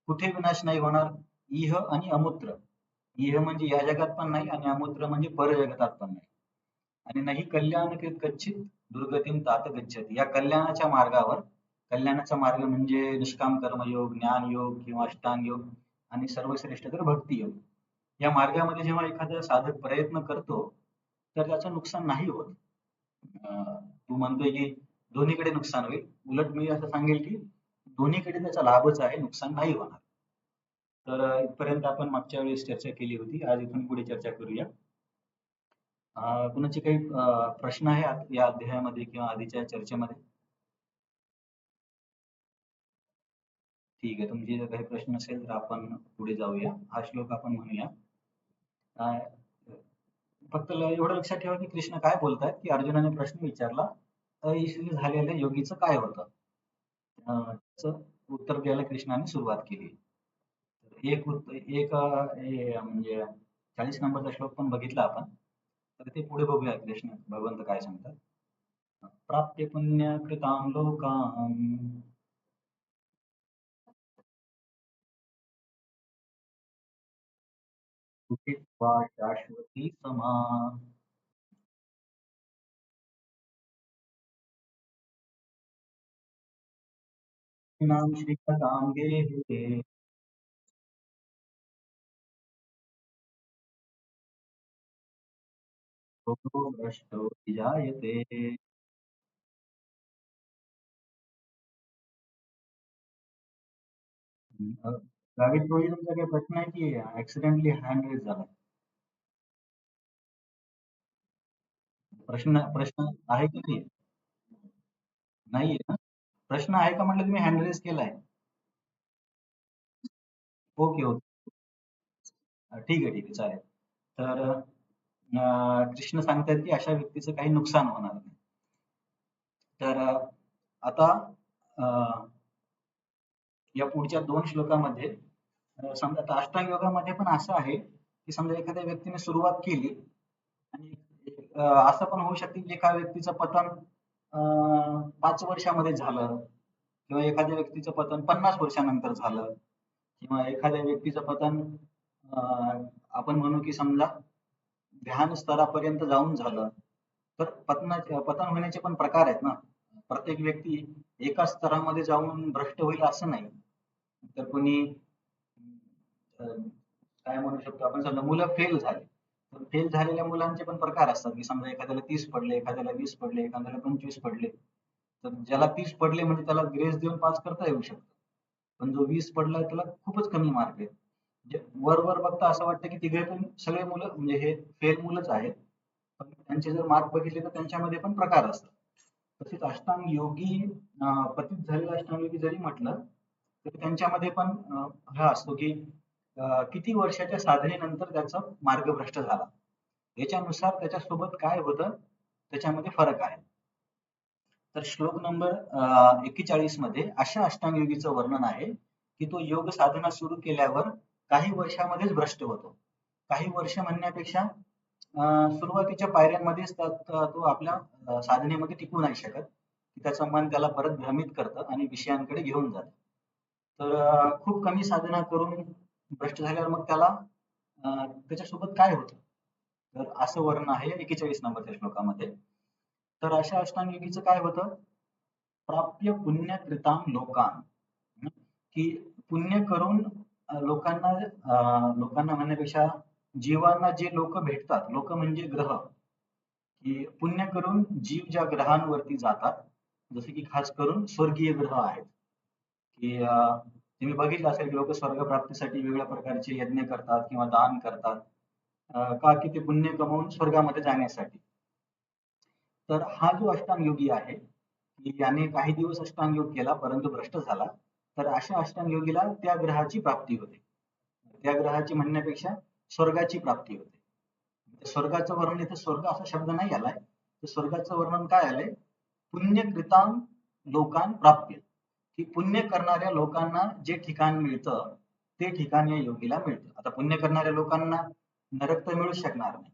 कुठे विनाश नाही होणार? इह आणि अमुत्र. इह म्हणजे या जगात पण नाही आणि अमुत्र म्हणजे परजगतात पण नाही. आणि नाही कल्याणकृत गच्छित दुर्गतीम तात गच्छति. या कल्याणाच्या मार्गावर, कल्याणाचा मार्ग म्हणजे निष्काम कर्मयोग, ज्ञानयोग किंवा अष्टांग योग आणि सर्वश्रेष्ठ तर भक्ती योग. या मार्गामध्ये जेव्हा एखादा साधक प्रयत्न करतो, तर त्याचं नुकसान नाही होत. तू म्हणतोय की दोन्हीकडे नुकसान होईल. उलट मी असं सांगेल की दोन्हीकडे त्याचा लाभच आहे, नुकसान नाही होणार. तर इथपर्यंत आपण मागच्या वेळेस चर्चा केली होती. आज इथून पुढे चर्चा करूया. कुणाचे काही प्रश्न आहे या अध्यायामध्ये किंवा आधीच्या चर्चेमध्ये? ठीक आहे. तुमचे जर काही प्रश्न असेल तर आपण पुढे जाऊया. हा श्लोक आपण म्हणूया. अं, फक्त एवढं लक्षात ठेवा की कृष्ण काय बोलतायत, की अर्जुनाने प्रश्न विचारला, अयशस्वी झालेल्या योगीचं काय होतं? त्याचं उत्तर द्यायला कृष्णाने सुरुवात केली. म्हणजे 40 नंबरचा श्लोक पण बघितला आपण. तर ते पुढे बघूया कृष्ण भगवंत काय सांगतात. प्राप्य पुण्य कृतां लोकां सुखित्वा शाश्वती समा. नाम श्रीपदां गेहे. लोको भ्रष्टो विजायते. गावित रोजी तुमचा काही प्रश्न आहे की ऍक्सिडेंटली हँड रेज झाला? प्रश्न प्रश्न आहे की नाही? नाहीये ना? प्रश्न आहे का म्हटलं, तुम्ही हँड रेज केलाय? Okay okay. ठीक आहे ठीक आहे, चालेल. तर कृष्ण सांगतात की अशा व्यक्तीचं काही नुकसान होणार नाही. तर आता या पुढच्या 2 श्लोकामध्ये समजा आता अष्टांग योगामध्ये पण असं आहे, की समजा एखाद्या व्यक्तीने सुरुवात केली आणि असं पण होऊ शकते की एका व्यक्तीचं पतन 5 वर्षामध्ये झालं किंवा एखाद्या व्यक्तीचं पतन 50 वर्षानंतर झालं किंवा एखाद्या व्यक्तीचं पतन आपण म्हणू की समजा ध्यान स्तरापर्यंत जाऊन झालं. तर पतन होण्याचे पण प्रकार आहेत ना. प्रत्येक व्यक्ती एका स्तरामध्ये जाऊन भ्रष्ट होईल असं नाही. तर कोणी काय म्हणू शकतो आपण, समजा मुलं फेल झाले. तर फेल झालेल्या मुलांचे पण प्रकार असतात, की समजा एखाद्याला 30 पडले, एखाद्याला 20 पडले, एखाद्याला 25 पडले. तर ज्याला 30 पडले म्हणजे त्याला ग्रेस देऊन पास करता येऊ शकतं. पण जो 20 पडलाय त्याला खूपच कमी मार्क आहेत. म्हणजे वर बघता असं वाटतं की तिघे पण सगळे मुलं म्हणजे हे फेल मुलंच आहेत. पण त्यांचे जर मार्क बघितले तर त्यांच्यामध्ये पण प्रकार असतात. तसेच अष्टांग योगी पतित झालेला अष्टांग योगी जरी म्हटलं तर त्यांच्यामध्ये पण हा असतो की किती वर्षाच्या साधनेनंतर त्याचा मार्ग भ्रष्ट झाला. याच्यानुसार त्याच्यासोबत काय होतं त्याच्यामध्ये फरक आहे. तर श्लोक नंबर 41 मध्ये अशा अष्टांग योगीचं वर्णन आहे की तो योग साधना सुरू केल्यावर काही वर्षामध्येच भ्रष्ट होतो. काही वर्ष म्हणण्यापेक्षा सुरुवातीच्या पायऱ्यांमध्येच तो आपल्या साधनेमध्ये टिकू नाही शकत. त्याचं मन त्याला परत भ्रमित करतं आणि विषयांकडे घेऊन जातं. तर खूप कमी साधना करून भ्रष्ट झाल्यावर मग त्याला त्याच्यासोबत काय होतं? तर असं वर्णन आहे 41 नंबरच्या श्लोकामध्ये. तर अशा अष्टांग योगीचं काय होतं? प्राप्य पुण्यकृतां लोकान, की पुण्य करून लोकांना म्हणण्यापेक्षा जीवांना जे लोक भेटतात, लोक म्हणजे ग्रह, की पुण्य करून जीव ज्या ग्रहांवरती जातात, जसे की खास करून स्वर्गीय ग्रह आहेत, की तुम्ही बघितलं असेल की लोक स्वर्ग प्राप्तीसाठी वेगवेगळ्या प्रकारचे यज्ञ करतात किंवा दान करतात, का की ते पुण्य कमवून स्वर्गामध्ये जाण्यासाठी. तर हा जो अष्टांग योगी आहे की याने काही दिवस अष्टांग योग केला परंतु भ्रष्ट झाला, तर अशा अष्टांग योगीला त्या ग्रहाची प्राप्ती होते. त्या ग्रहाची म्हणण्यापेक्षा स्वर्गाची प्राप्ती होते. स्वर्गाचं वर्णन इथे स्वर्ग असा शब्द नाही आलाय, तर स्वर्गाचं वर्णन काय आलंय? पुण्यकृतां लोकान प्राप्य, की पुण्य करणाऱ्या लोकांना जे ठिकाण मिळतं ते ठिकाण या योगीला मिळतं. आता पुण्य करणाऱ्या लोकांना नरक तर मिळू शकणार नाही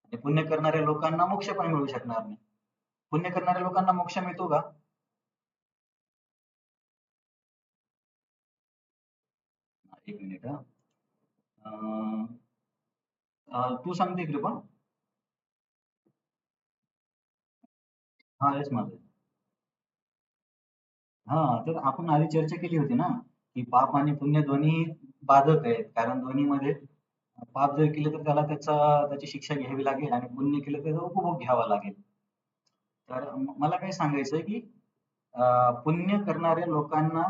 आणि पुण्य करणाऱ्या लोकांना मोक्ष पण मिळू शकणार नाही. पुण्य करणाऱ्या लोकांना मोक्ष मिळतो का? एक मिनिट हा. अं, तू सांगते कृपा. हा येस माझं. हा, तर आपण आधी चर्चा केली होती ना की पाप आणि पुण्य दोन्ही बाधक आहेत, कारण दोन्हीमध्ये पाप जर केलं तर त्याला त्याची शिक्षा घ्यावी लागेल आणि पुण्य केलं तर त्याचा उपभोग घ्यावा लागेल. तर मला काय सांगायचंय की पुण्य करणाऱ्या लोकांना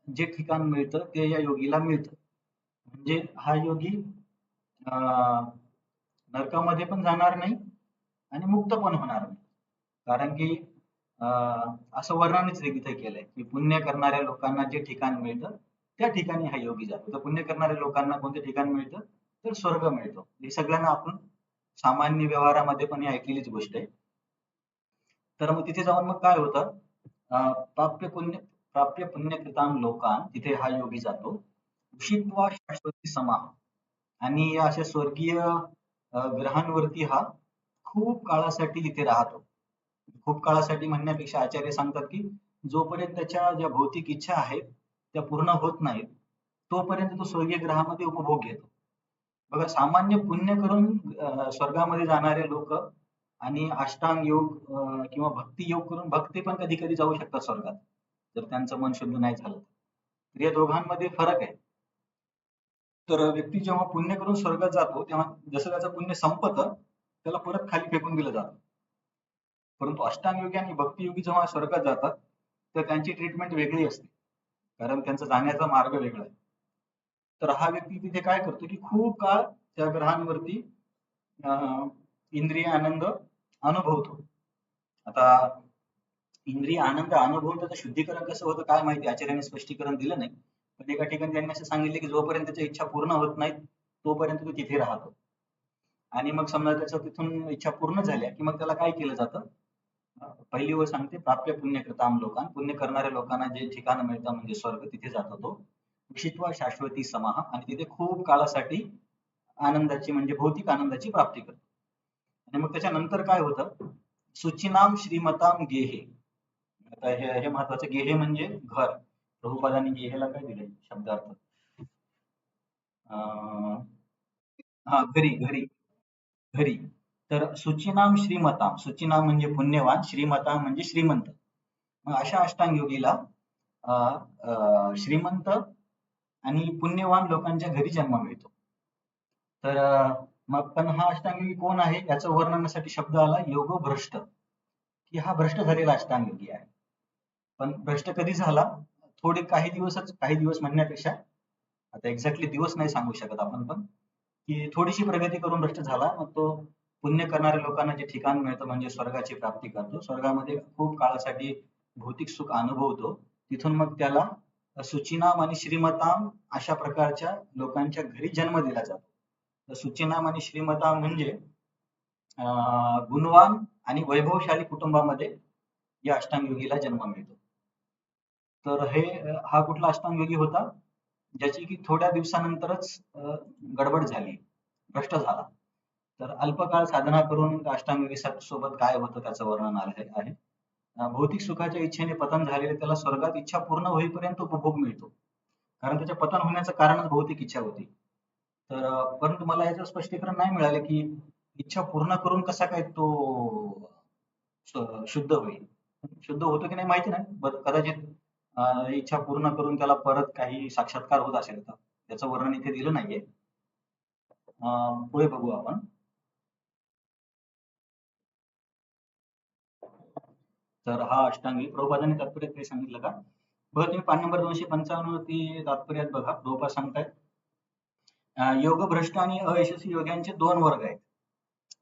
जे ठिकाण मिळतं ते या योगीला मिळतं. म्हणजे हा योगी नरकामध्ये पण जाणार नाही आणि मुक्त पण होणार नाही. कारण की असं वर्णनच इथे केलंय की पुण्य करणाऱ्या लोकांना जे ठिकाण मिळतं त्या ठिकाणी हा योगी जातो. तर पुण्य करणाऱ्या लोकांना कोणतं ठिकाण मिळतं? तर स्वर्ग मिळतो. हे सगळ्यांना आपण सामान्य व्यवहारामध्ये पण ही ऐकलेलीच गोष्ट आहे. तर मग तिथे जाऊन मग काय होतं? प्राप्य पुण्यकृतां लोकान, तिथे हा योगी जातो. उषित्वा शाश्वती समाह, आणि या अशा स्वर्गीय ग्रहांवरती हा खूप काळासाठी तिथे राहतो. खूप काळासाठी म्हणण्यापेक्षा आचार्य सांगतात की जोपर्यंत त्याच्या ज्या भौतिक इच्छा आहेत त्या पूर्ण होत नाहीत तोपर्यंत तो स्वर्गीय ग्रहामध्ये उपभोग घेतो. बघा, सामान्य पुण्य करून स्वर्गामध्ये जाणारे लोक आणि अष्टांग योग किंवा भक्ती योग करून भक्ती पण कधी कधी जाऊ शकतात स्वर्गात, जर त्यांचं मन शुद्ध नाही झालं तर या दोघांमध्ये फरक आहे. तर व्यक्ती जेव्हा पुण्य करून स्वर्गात जातो तेव्हा जसं त्याचं पुण्य संपतं त्याला परत खाली फेकून दिलं जातं. परंतु अष्टांगयोगी आणि भक्तियोगी जेव्हा स्वर्गात जातात तर त्यांची ट्रीटमेंट वेगळी असते, कारण त्यांचा जाण्याचा मार्ग वेगळा आहे. तर हा व्यक्ती तिथे काय करतो की खूप काळ त्या ग्रहांवरती इंद्रिय आनंद अनुभवतो. आता इंद्रिय आनंद अनुभवून त्याचं शुद्धीकरण कसं होतं काय माहिती, आचार्याने स्पष्टीकरण दिलं नाही. पण एका ठिकाणी त्यांनी असं सांगितलं की जोपर्यंत त्याच्या इच्छा पूर्ण होत नाहीत तोपर्यंत तो तिथे राहतो. आणि मग समजा त्याचं तिथून इच्छा पूर्ण झाल्या की मग त्याला काय केलं जातं? पहिली ओळ सांगते, प्राप्य पुण्यकृतां लोकां, पुण्य करणाऱ्या लोकांना जे ठिकाण मिळतं म्हणजे स्वर्ग, तिथे जातो तो. उषित्वा शाश्वती समाह, आणि तिथे खूप काळासाठी आनंदाची म्हणजे भौतिक आनंदाची प्राप्ती करतो. आणि मग त्याच्यानंतर काय होतं? सुचिनाम श्रीमताम गेहे. आता हे हे महत्वाचं, गेहे म्हणजे घर. प्रभुपादांनी गेहेला काय दिले शब्दार्थ? अं, हा, घरी घरी घरी. तर सुचिनाम श्रीमताम, सुचिनाम म्हणजे पुण्यवान, श्रीमताम म्हणजे श्रीमंत. मग अशा अष्टांग योगीला श्रीमंत आणि पुण्यवान लोकांच्या घरी जन्म मिळतो. तर मग पण हा अष्टांगी कोण आहे याचं वर्णनासाठी शब्द आला योगो भ्रष्ट, की हा भ्रष्ट झालेला अष्टांगी आहे. पण भ्रष्ट कधी झाला? काही दिवस म्हणण्यापेक्षा आता एक्झॅक्टली दिवस नाही सांगू शकत आपण, पण की थोडीशी प्रगती करून भ्रष्ट झाला. मग तो पुण्य करणाऱ्या लोकांना जे ठिकाण मिळतं म्हणजे स्वर्गाची प्राप्ती करतो. स्वर्गामध्ये खूप काळासाठी भौतिक सुख अनुभवतो. तिथून मग त्याला सुचिनाम आणि श्रीमताम अशा प्रकारच्या लोकांच्या घरी जन्म दिला जातो. तर सुचिनाम आणि श्रीमताम म्हणजे गुणवान आणि वैभवशाली कुटुंबामध्ये या अष्टांगयोगीला जन्म मिळतो. तर हा कुठला अष्टांगयोगी होता? ज्याची की थोड्या दिवसानंतरच गडबड झाली, भ्रष्ट झाला. तर अल्पकाळ साधना करून अष्टांगयोगी सोबत काय होतं त्याचं वर्णन आलेलं आहे. भौतिक सुखाच्या इच्छेने पतन झालेले त्याला स्वर्गात इच्छा पूर्ण होईपर्यंत उपभोग मिळतो. कारण त्याच्या पतन होण्याचं कारणच भौतिक इच्छा होती. तर परंतु मला याचं स्पष्टीकरण नाही मिळाले की इच्छा पूर्ण करून कसा काय तो शुद्ध होईल. शुद्ध होतो की नाही माहिती नाही, कदाचित इच्छा पूर्ण करून त्याला परत काही साक्षात्कार होत असेल तर त्याचं वर्णन इथे दिलं नाहीये. पुढे बघू आपण. तर हा अष्टांगी प्रभुपादांनी तात्पर्यात काही सांगितलं का? बघा तुम्ही पान नंबर 255 वरती तात्पर्यात बघा, प्रभुपाद सांगतायत योग भ्रष्ट आणि अयशस्वी योग्यांचे 2 वर्ग आहेत.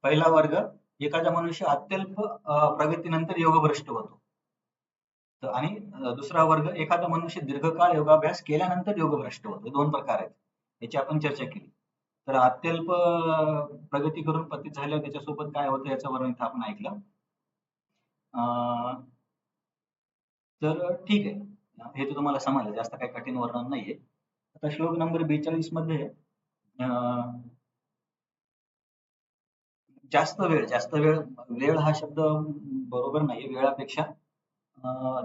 पहिला वर्ग, एखादा मनुष्य अत्यल्प प्रगतीनंतर योगभ्रष्ट होतो. आणि दुसरा वर्ग, एखादा मनुष्य दीर्घकाळ योगाभ्यास केल्यानंतर योगभ्रष्ट होतो. 2 प्रकार आहेत. याची आपण चर्चा केली. तर अत्यल्प प्रगती करून पतित झाल्यावर त्याच्यासोबत काय होतं याचं वर्णन इथं आपण ऐकलं. तर ठीक आहे, हे तर तुम्हाला समजलं, जास्त काही कठीण वर्णन नाहीये. आता श्लोक नंबर 42 मध्ये जास्त वेळ हा शब्द बरोबर नाही, वेळापेक्षा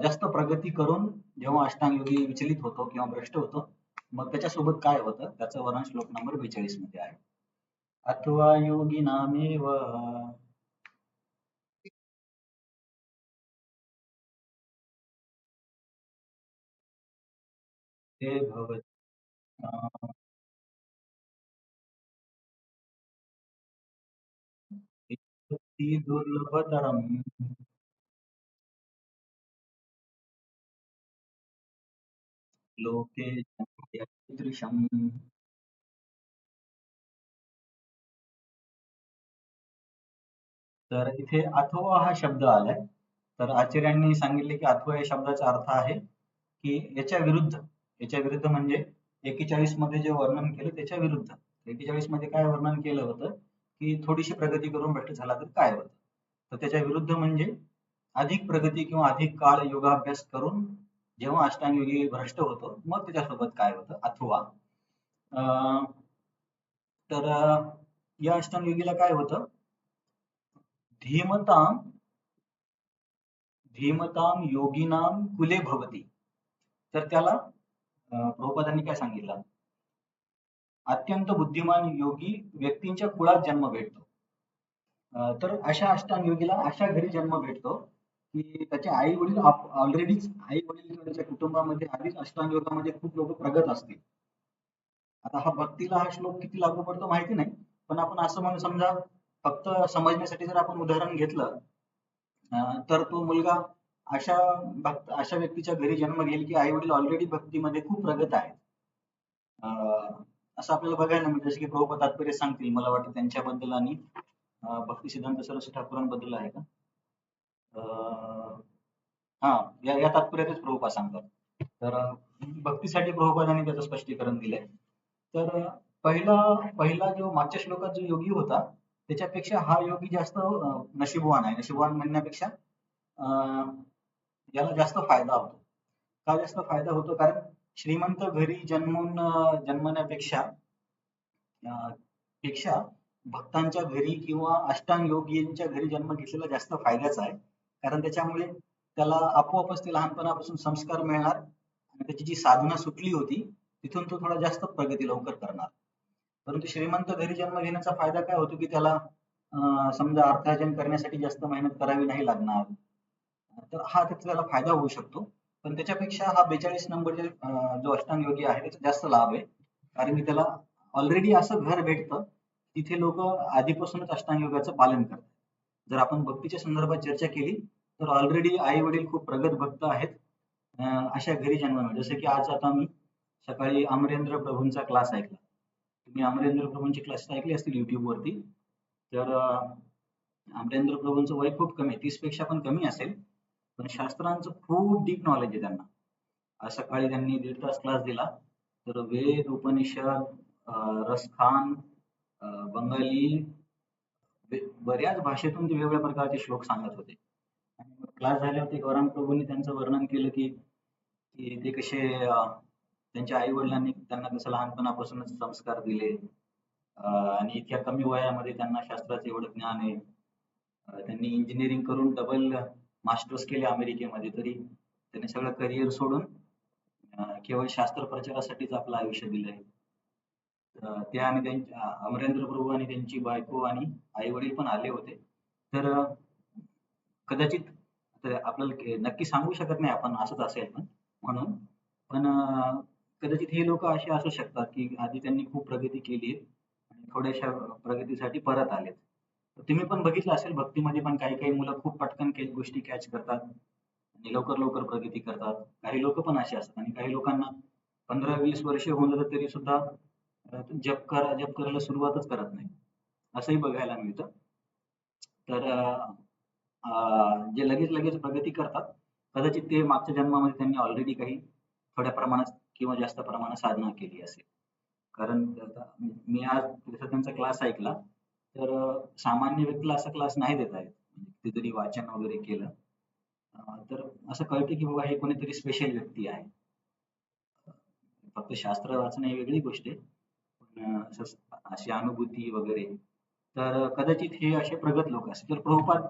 जास्त प्रगती करून जेव्हा अष्टांगयोगी विचलित होतो किंवा भ्रष्ट होतो, मग त्याच्यासोबत काय होतं त्याचं वर्णन श्लोक नंबर 42 मध्ये आहे. अथवा योगी नामेव ते भवति दुर्लभतरम लोके कीदृशम. तर इथे अथवा हा शब्द आलाय. तर आचार्यांनी सांगितले की अथवा या शब्दाचा अर्थ आहे की याच्या विरुद्ध म्हणजे 41 मध्ये जे वर्णन केलं त्याच्या विरुद्ध. 41 मध्ये काय वर्णन केलं होतं की थोडीशी प्रगती करून भ्रष्ट झाला तर काय होतं, तर त्याच्या विरुद्ध म्हणजे अधिक प्रगती किंवा अधिक काळ योगाभ्यास करून जेव्हा अष्टांगयोगी भ्रष्ट होतो मग त्याच्यासोबत काय होतं अथवा. अं, तर या अष्टांगयोगीला काय होतं, धीमताम धीमताम योगिनाम कुले भवती. तर त्याला प्रभुपादांनी काय सांगितलं, अत्यंत बुद्धिमान योगी व्यक्तींच्या कुळात जन्म भेटतो. तर अशा अष्टांग योगीला अशा घरी जन्म भेटतो की त्याचे आई वडील ऑलरेडीच आई वडील त्याच्या कुटुंबामध्ये आधीच अष्टांग योगामध्ये खूप लोक प्रगत असतील. आता हा भक्तीला हा श्लोक किती लागू पडतो माहिती नाही, पण आपण असं म्हणून समजा, फक्त समजण्यासाठी जर आपण उदाहरण घेतलं, तर तो मुलगा अशा अशा व्यक्तीच्या घरी जन्म घेईल की आई वडील ऑलरेडी भक्तीमध्ये खूप प्रगत आहेत. असं आपल्याला बघायला मिळतं, जसं की प्रभुपाद तात्पर्य सांगतील, मला वाटतं त्यांच्याबद्दल आणि भक्ती सिद्धांत सरस्वती ठाकूरांबद्दल आहे का, हा या या तात्पर्यातच प्रभुपाद सांगतात. तर भक्तीसाठी प्रभुपादांनी त्याचं स्पष्टीकरण दिलंय. तर पहिला पहिला जो मागच्या श्लोकात जो योगी होता त्याच्यापेक्षा हा योगी जास्त नशीबवान आहे. नशीबवान म्हणण्यापेक्षा याला जास्त फायदा होतो. का जास्त फायदा होतो? कारण श्रीमंत घरी जन्मण्यापेक्षा पेक्षा भक्तांच्या घरी किंवा अष्टांग योगींच्या घरी जन्म घेतलेला जास्त फायद्याचा आहे. कारण त्याच्यामुळे त्याला आपोआपच ते लहानपणापासून संस्कार मिळणार आणि त्याची जी साधना सुटली होती तिथून तो थोडा जास्त प्रगती लवकर करणार. परंतु श्रीमंत घरी जन्म घेण्याचा फायदा काय होतो की त्याला समजा अर्थार्जन करण्यासाठी जास्त मेहनत करावी नाही लागणार. तर हा त्याला फायदा होऊ शकतो. पण त्याच्यापेक्षा हा 42 नंबर जो अष्टांग योगी आहे त्याचा जास्त लाभ आहे. कारण की त्याला ऑलरेडी असं घर भेटतं तिथे लोक आधीपासूनच अष्टांग योगाचं पालन करतात. जर आपण भक्तीच्या संदर्भात चर्चा केली तर ऑलरेडी आई वडील खूप प्रगत भक्त आहेत अशा घरी जन्म मिळतो. जसं की आज आता मी सकाळी अमरेंद्र प्रभूंचा क्लास ऐकला. तुम्ही अमरेंद्र प्रभूंचे क्लासेस ऐकले असतील YouTube वरती. तर अमरेंद्र प्रभूंचं वय खूप कमी आहे, 30 पेक्षा पण कमी असेल. पण शास्त्रांचं खूप डीप नॉलेज आहे त्यांना. आज सकाळी त्यांनी 1.5 तास क्लास दिला. तर वेद, उपनिषद, रसखान, बंगाली, बऱ्याच भाषेतून ते वेगवेगळ्या प्रकारचे श्लोक सांगत होते. आणि मग क्लास झाल्यावरती गौरांग प्रभूंनी त्यांचं वर्णन केलं की की ते कसे त्यांच्या आई वडिलांनी त्यांना कसं लहानपणापासूनच संस्कार दिले, आणि इतक्या कमी वयामध्ये त्यांना शास्त्राचं एवढं ज्ञान आहे. त्यांनी इंजिनिअरिंग करून डबल मास्टर्स केले अमेरिकेमध्ये, तरी त्यांनी सगळं करिअर सोडून केवळ शास्त्र प्रचारासाठीच आपलं आयुष्य दिलंय. ते आणि त्यांच्या अमरेंद्र प्रभू आणि त्यांची बायको आणि आई वडील पण आले होते. तर कदाचित आपल्याला नक्की सांगू शकत नाही आपण असंच असेल म्हणून, पण कदाचित हे लोक असे असू शकतात की आधी त्यांनी खूप प्रगती केली आणि थोड्याशा प्रगतीसाठी परत आलेत. तुम्ही पण बघितलं असेल भक्तीमध्ये पण काही काही मुलं खूप पटकन काही गोष्टी कॅच करतात आणि लवकर लवकर प्रगती करतात. काही लोक पण असे असतात आणि काही लोकांना 15-20 वर्ष होऊन जातात तरी सुद्धा जप करायला सुरुवातच करत नाही, असंही बघायला मिळतं. तर जे लगेच लगेच प्रगती करतात, कदाचित ते मागच्या जन्मामध्ये त्यांनी ऑलरेडी काही थोड्या प्रमाणात किंवा जास्त प्रमाणात साधना केली असेल. कारण मी आज जसं त्यांचा क्लास ऐकला, तर सामान्य व्यक्तीला असा क्लास नाही देता येत. कितीतरी वाचन वगैरे केलं तर असं कळतं की बाबा हे कोणीतरी स्पेशल व्यक्ती आहे. फक्त शास्त्र वाचणं ही वेगळी गोष्ट आहे, पण अशी अनुभूती वगैरे, तर कदाचित हे असे प्रगत लोक असतील. तर प्रभुपाद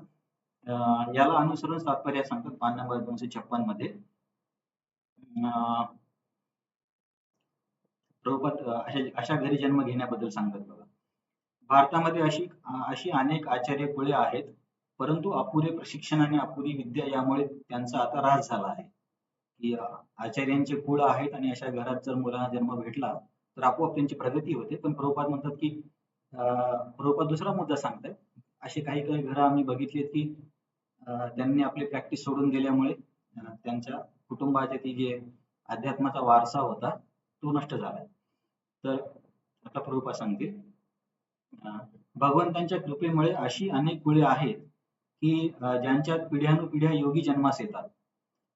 याला अनुसरून तात्पर्य सांगतात पान नंबर 256 मध्ये. प्रभुपाद अशा घरी जन्म घेण्याबद्दल सांगतात बघा. भारतामध्ये अशी अशी अनेक आचार्य कुळे आहेत, परंतु अपुरे प्रशिक्षण आणि अपुरी विद्या यामुळे त्यांचा आता ऱ्हास झाला आहे. की आचार्यांचे कुळ आहेत आणि अशा घरात जर मुलांना जन्म भेटला तर आपोआप त्यांची प्रगती होते. पण प्रभुपाद म्हणतात की प्रभुपाद दुसरा मुद्दा सांगतायत, अशी काही काही घरं आम्ही बघितली की त्यांनी आपली प्रॅक्टिस सोडून दिल्यामुळे त्यांच्या कुटुंबाचे ती जे अध्यात्माचा वारसा होता तो नष्ट झाला. तर आता प्रभुपाद सांगतील, भगवंतांच्या कृपेमुळे अशी अनेक कुळे आहेत की ज्यांच्यात पिढ्यानुपिढ्या योगी जन्मास येतात.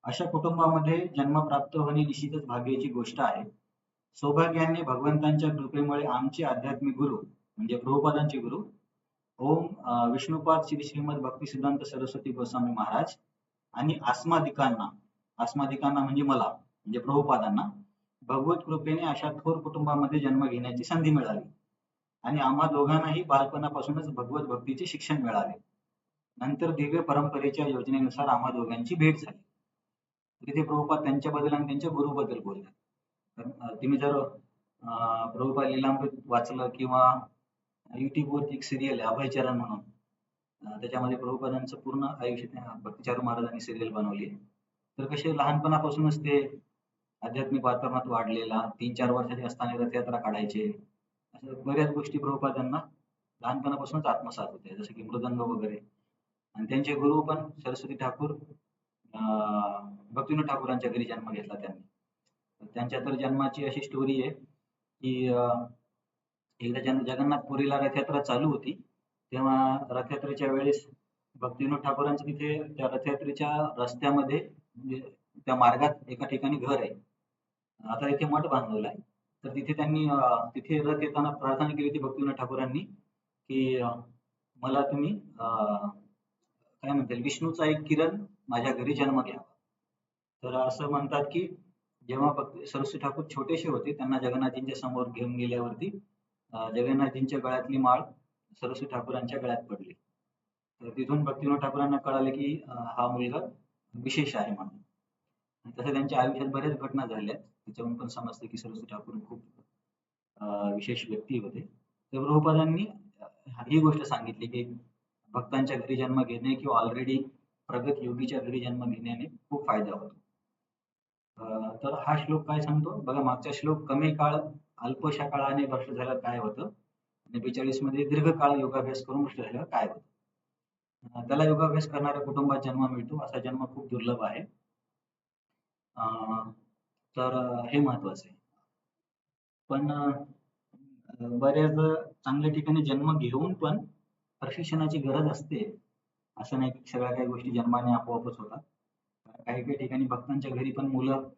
अशा कुटुंबामध्ये जन्म प्राप्त होणे निश्चितच भाग्याची गोष्ट आहे. सौभाग्याने भगवंतांच्या कृपेमुळे आमचे आध्यात्मिक गुरु म्हणजे प्रभुपादांचे गुरु ओम विष्णुपाद श्री श्रीमद भक्ती सिद्धांत सरस्वती गोस्वामी महाराज आणि आस्मादिकांना म्हणजे मला म्हणजे प्रभुपादांना भगवत कृपेने अशा थोर कुटुंबामध्ये जन्म घेण्याची संधी मिळाली आणि आम्हा दोघांनाही बालपणापासूनच भगवत भक्तीचे शिक्षण मिळाले. नंतर दिव्य परंपरेच्या योजनेनुसार आम्हा दोघांची भेट झाली. तिथे प्रभुपाद त्यांच्याबद्दल आणि त्यांच्या गुरुबद्दल बोलतात. तुम्ही जर प्रभुपाद लीलामृत वाचलं किंवा YouTube वरती एक सिरियल आहे अभयचरण म्हणून, त्याच्यामध्ये प्रभुपादांचं पूर्ण आयुष्य भक्तिचारू महाराजांनी सिरियल बनवली आहे. तर कसे लहानपणापासूनच ते आध्यात्मिक वातावरणात वाढलेला, 3-4 वर्षाचे असताना रथयात्रा काढायचे, अशा बऱ्याच गोष्टी प्रभुपादांना लहानपणापासूनच आत्मसात होत्या, जसं की मृदंग वगैरे. आणि त्यांचे गुरु पण सरस्वती ठाकूर, भक्तिविनोद ठाकूरांच्या घरी जन्म घेतला त्यांनी. त्यांच्या तर जन्माची अशी स्टोरी आहे की एकदा जगन्नाथपुरीला रथयात्रा चालू होती, तेव्हा रथयात्रेच्या वेळेस भक्तिविनोद ठाकूरांचं तिथे त्या रथयात्रेच्या रस्त्यामध्ये म्हणजे त्या मार्गात एका ठिकाणी घर आहे. आता इथे मठ बांधलेला आहे. तर तिथे त्यांनी तिथे रथ येताना प्रार्थना केली होती भक्तिविनोद ठाकूरांनी की मला तुम्ही काय म्हणता येईल विष्णूचा एक किरण माझ्या घरी जन्म घ्यावा. तर असं म्हणतात की जेव्हा सरस्वती ठाकूर छोटेसे होते त्यांना जगन्नाथजींच्या समोर घेऊन गेल्यावरती जगन्नाथजींच्या गळ्यातली माळ सरस्वती ठाकूरांच्या गळ्यात पडली. तर तिथून भक्तिविनोद ठाकूरांना कळालं की हा मुलगा विशेष आहे म्हणून. तसं त्यांच्या आयुष्यात बऱ्याच घटना झाल्या, त्याच्यावरून पण समजतं की सरस्वती ठाकूर खूप विशेष व्यक्ती होते. तर प्रभुपादांनी ही गोष्ट सांगितली की भक्तांच्या घरी जन्म घेणे किंवा ऑलरेडी प्रगत योगीच्या घरी जन्म घेण्याने खूप फायदा होतो. तर हा श्लोक काय सांगतो बघा, मागचा श्लोक कमी काळ अल्पशा काळाने भ्रष्ट झाल्यावर काय होतं आणि 42 मध्ये दीर्घकाळ योगाभ्यास करून भ्रष्ट झाल्यावर काय होतं. त्याला योगाभ्यास करणाऱ्या कुटुंबात जन्म मिळतो, असा जन्म खूप दुर्लभ आहे. अं, तर हे महत्वाचं आहे. पण बऱ्याच चांगल्या ठिकाणी जन्म घेऊन पण प्रशिक्षणाची गरज असते. असं नाही की सगळ्या काही गोष्टी जन्माने आपोआपच होतात. काही काही ठिकाणी भक्तांच्या घरी पण मुलं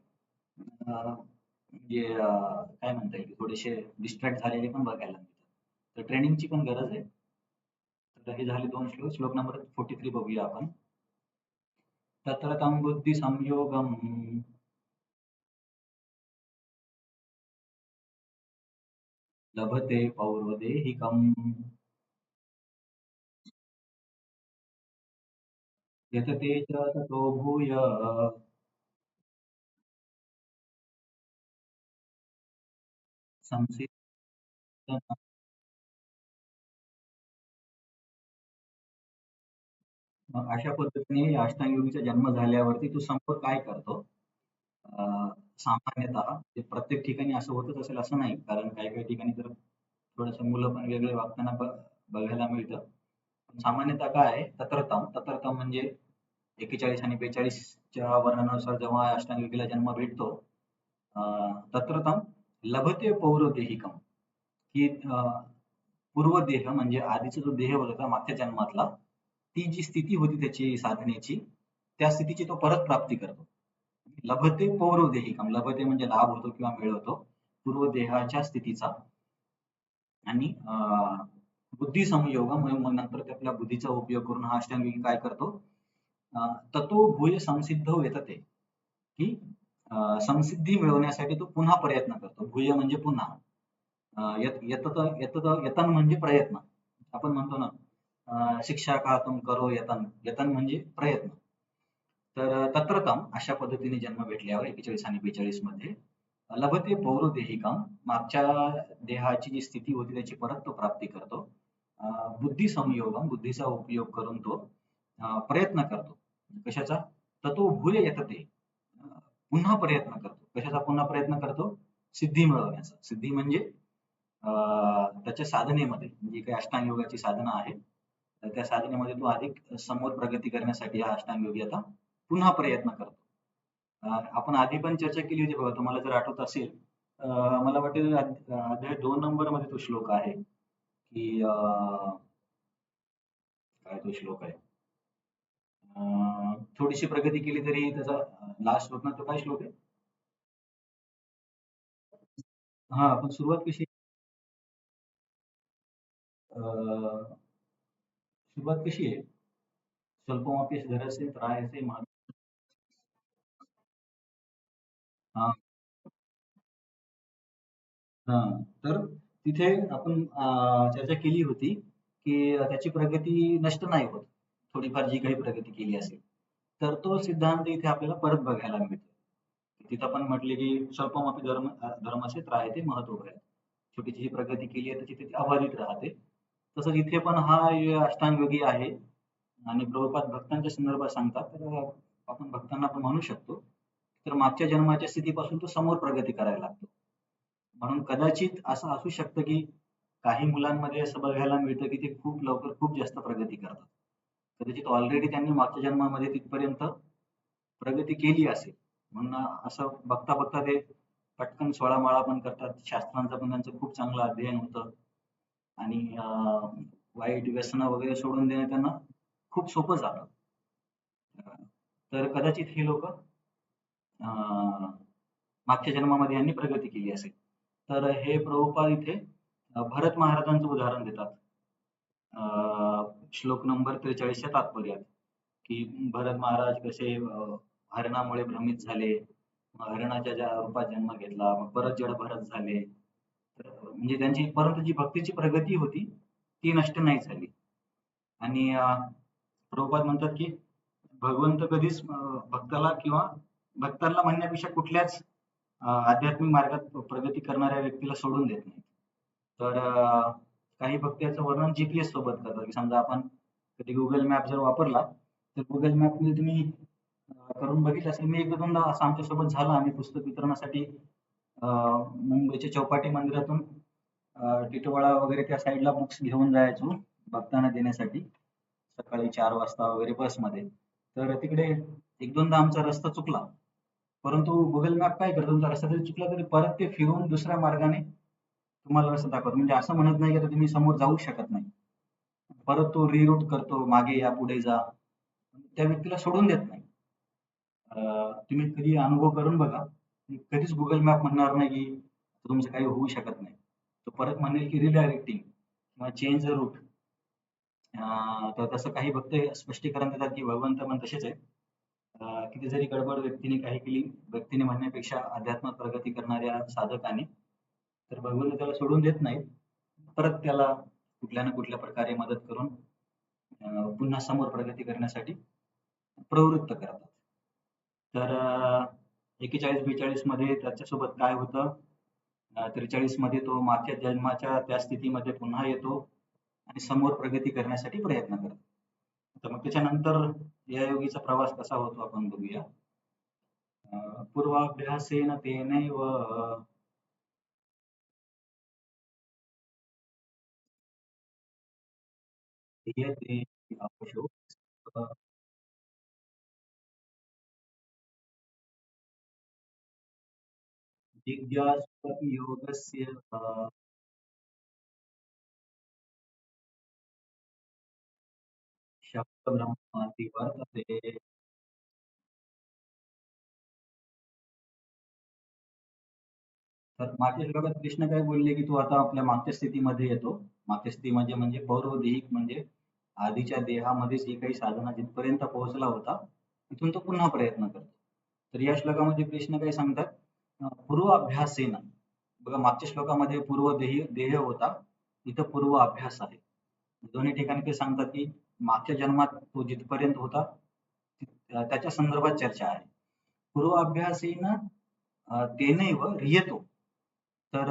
म्हणजे काय म्हणता येईल थोडेसे डिस्ट्रॅक्ट झालेले पण बघायला मिळतात. तर ट्रेनिंगची पण गरज आहे. तर हे झाले 2 श्लोक. श्लोक नंबर 43 बघूया आपण. तत्र तं बुद्धी संयोगम लभते पौर्वदेहिकम् यतते च ततो भूय संसिद्धं. मग अशा पद्धतीने अष्टांग जन्म झाल्यावरती तो समोर काय करतो? अ, सामान्यतः ते प्रत्येक ठिकाणी असं होतच असेल असं नाही. कारण काही-काही ठिकाणी तर थोडंसं मुलं पण वेगळे वागताना बघायला मिळतं. पण सामान्यतः काय आहे तत्रतम, तत्रतम म्हणजे 41 आणि 42च्या वर्णानुसार जेव्हा अष्टांगिकेला जन्म भेटतो, अ, तत्रतम लभते पौर्वदेहिकम, की पूर्वदेह म्हणजे आधीचा जो देह होता मागच्या जन्मातला, ती जी स्थिती होती त्याची साधनेची, त्या स्थितीची तो परत प्राप्ती करतो. लभते पौर्वदेहिकम, लभते म्हणजे लाभ होतो किंवा मिळवतो पूर्वदेहाच्या स्थितीचा. आणि बुद्धी संयोग मग नंतर ते आपल्या बुद्धीचा उपयोग करून हा अष्टांगिक काय करतो? ततो भूय संसिद्ध येतते, की संसिद्धी मिळवण्यासाठी तो पुन्हा प्रयत्न करतो. भूय म्हणजे पुन्हा. यतन म्हणजे प्रयत्न. आपण म्हणतो ना, शिक्षा का तुम करो यतन. यतन म्हणजे प्रयत्न. तर तत्रतम अशा पद्धतीने जन्म भेटल्यावर 41 आणि 42 मध्ये लभते पौर्वदेहिकम, मागच्या देहाची जी स्थिती होती त्याची परत तो प्राप्ती करतो. बुद्धी संयोगम, बुद्धीचा उपयोग करून तो प्रयत्न करतो. कशाचा? ततो भूय यतते. पुन्हा प्रयत्न करतो. कशाचा पुन्हा प्रयत्न करतो? सिद्धी मिळवण्याचा. सिद्धी म्हणजे त्याच्या साधनेमध्ये जी काही अष्टांग योगाची साधना आहे, तर त्या साधनेमध्ये तो अधिक समोर प्रगती करण्यासाठी हा अष्टांग योगी आता पुन्हा प्रयत्न करतो. आपण आधी पण चर्चा केली होती बघा, तुम्हाला जर आठवत असेल, मला वाटेल अध्याय 2 नंबर मध्ये तो श्लोक आहे, की काय तो श्लोक आहे? थोडीशी प्रगती केली तरी त्याचा लास्ट होत नाही. तो काय श्लोक आहे? हा, पण सुरुवात कशी? सुरुवात कशी आहे? स्वल्पमापी धरस्य त्रायसे मा. हा. हा. तर तिथे आपण चर्चा केली होती, की त्याची प्रगती नष्ट नाही होत. थोडीफार जी काही प्रगती केली असेल. तर तो सिद्धांत इथे आपल्याला परत बघायला मिळतो. तिथं पण म्हटले, की स्वल्पमापी धर्मचे त्रायते महत्त्वभय. छोटीशी जी प्रगती केली आहे, त्याची ती अबाधित राहते. तसंच इथे पण हा अष्टांग योगी आहे आणि प्रभुपाद भक्तांच्या संदर्भात सांगतात. तर आपण भक्तांना पण म्हणू शकतो, तर मागच्या जन्माच्या स्थितीपासून तो समोर प्रगती करायला लागतो. म्हणून कदाचित असं असू शकतं, की काही मुलांमध्ये असं बघायला मिळतं, की ते खूप लवकर खूप जास्त प्रगती करतात. कदाचित ऑलरेडी त्यांनी मागच्या जन्मामध्ये तिथपर्यंत प्रगती केली असेल. म्हणून असं बघता-बघता ते पटकन 16 माळा पण करतात. शास्त्रांचं पण त्यांचं खूप चांगलं अध्ययन होतं आणि वाईट व्यसनं वगैरे सोडून देणं त्यांना खूप सोपं जातं. तर कदाचित ही लोकं मागच्या जन्मामध्ये यांनी प्रगती केली असेल. तर हे प्रभुपाद इथे भरत महाराजांचं उदाहरण देतात. श्लोक नंबर 43च्या तात्पर्यात, की भरत महाराज कसे हरणामुळे भ्रमित झाले. मग हरणाच्या ज्या रूपात जन्म घेतला, मग परत जड भरत झाले. तर म्हणजे त्यांची परंतु जी भक्तीची प्रगती होती, ती नष्ट नाही झाली. आणि प्रभुपाद म्हणतात, की भगवंत कधीच भक्ताला किंवा भक्तांना म्हणण्यापेक्षा कुठल्याच आध्यात्मिक मार्गात प्रगती करणाऱ्या व्यक्तीला सोडून देत नाही. तर काही भक्त याचं वर्णन GPS सोबत करतात, की समजा आपण कधी Google मॅप जर वापरला, तर Google मॅपमध्ये तुम्ही करून बघितलं असेल. मी एकदा दोनदा असं आमच्यासोबत झालं. आम्ही पुस्तक वितरणासाठी मुंबईच्या चौपाटी मंदिरातून टिटवाळा वगैरे त्या साईडला बुक्स घेऊन जायचो भक्तांना देण्यासाठी. सकाळी 4 वाजता वगैरे बसमध्ये. तर तिकडे एक दोनदा आमचा रस्ता चुकला. परंतु गुगल मॅप काय करतो, तुमचा रस्ता जरी चुकला तरी परत ते फिरून दुसऱ्या मार्गाने तुम्हाला रस्ता दाखवतो. म्हणजे असं म्हणत नाही की आता तुम्ही समोर जाऊ शकत नाही. परत तो रिरूट करतो, मागे या, पुढे जा. त्या व्यक्तीला सोडून देत नाही. तुम्ही कधी अनुभव करून बघा. कधीच गुगल मॅप म्हणणार नाही की तुमचं काही होऊ शकत नाही. तो परत म्हणेल की रिडायरेक्टिंग किंवा चेंज द रूट. तर तसं काही भक्त स्पष्टीकरण देतात की भगवंत पण तसेच आहे. किती जरी गडबड व्यक्तीने काही केली, व्यक्तीने म्हणण्यापेक्षा अध्यात्मात प्रगती करणाऱ्या साधकाने, तर भगवंत त्याला सोडून देत नाहीत. परत त्याला कुठल्या ना कुठल्या प्रकारे मदत करून पुन्हा समोर प्रगती करण्यासाठी प्रवृत्त करतात. तर 41-42 मध्ये त्याच्यासोबत काय होतं? 43 मध्ये तो मागच्या जन्माच्या त्या स्थितीमध्ये पुन्हा येतो आणि समोर प्रगती करण्यासाठी प्रयत्न करतो. तर मग त्याच्यानंतर या योगीचा प्रवास कसा होतो आपण बघूया. पूर्वाभ्यासेन तेनैव ह्रियते अपशो जिज्ञास्वपि योगस्य शब्दब्रह्माति वर्तते. तर मागच्या श्लोकात कृष्ण काय बोलले की तू आता आपल्या मागच्या स्थितीमध्ये येतो. मागच्या स्थिती म्हणजे पौर्वदेहिक म्हणजे आधीच्या देहामध्ये जी काही साधना जिथपर्यंत पोहोचला होता तिथून तो पुन्हा प्रयत्न करतो. तर या श्लोकामध्ये कृष्ण काय सांगतात, पूर्व अभ्यासेन. बघा मागच्या श्लोकामध्ये पूर्व देह होता, इथं पूर्व अभ्यास आहे. दोन्ही ठिकाणी ते सांगतात की मागच्या जन्मात तो जिथपर्यंत होता त्याच्या संदर्भात चर्चा आहे. पूर्व अभ्यासेन तेनैव ह्रियतो. तर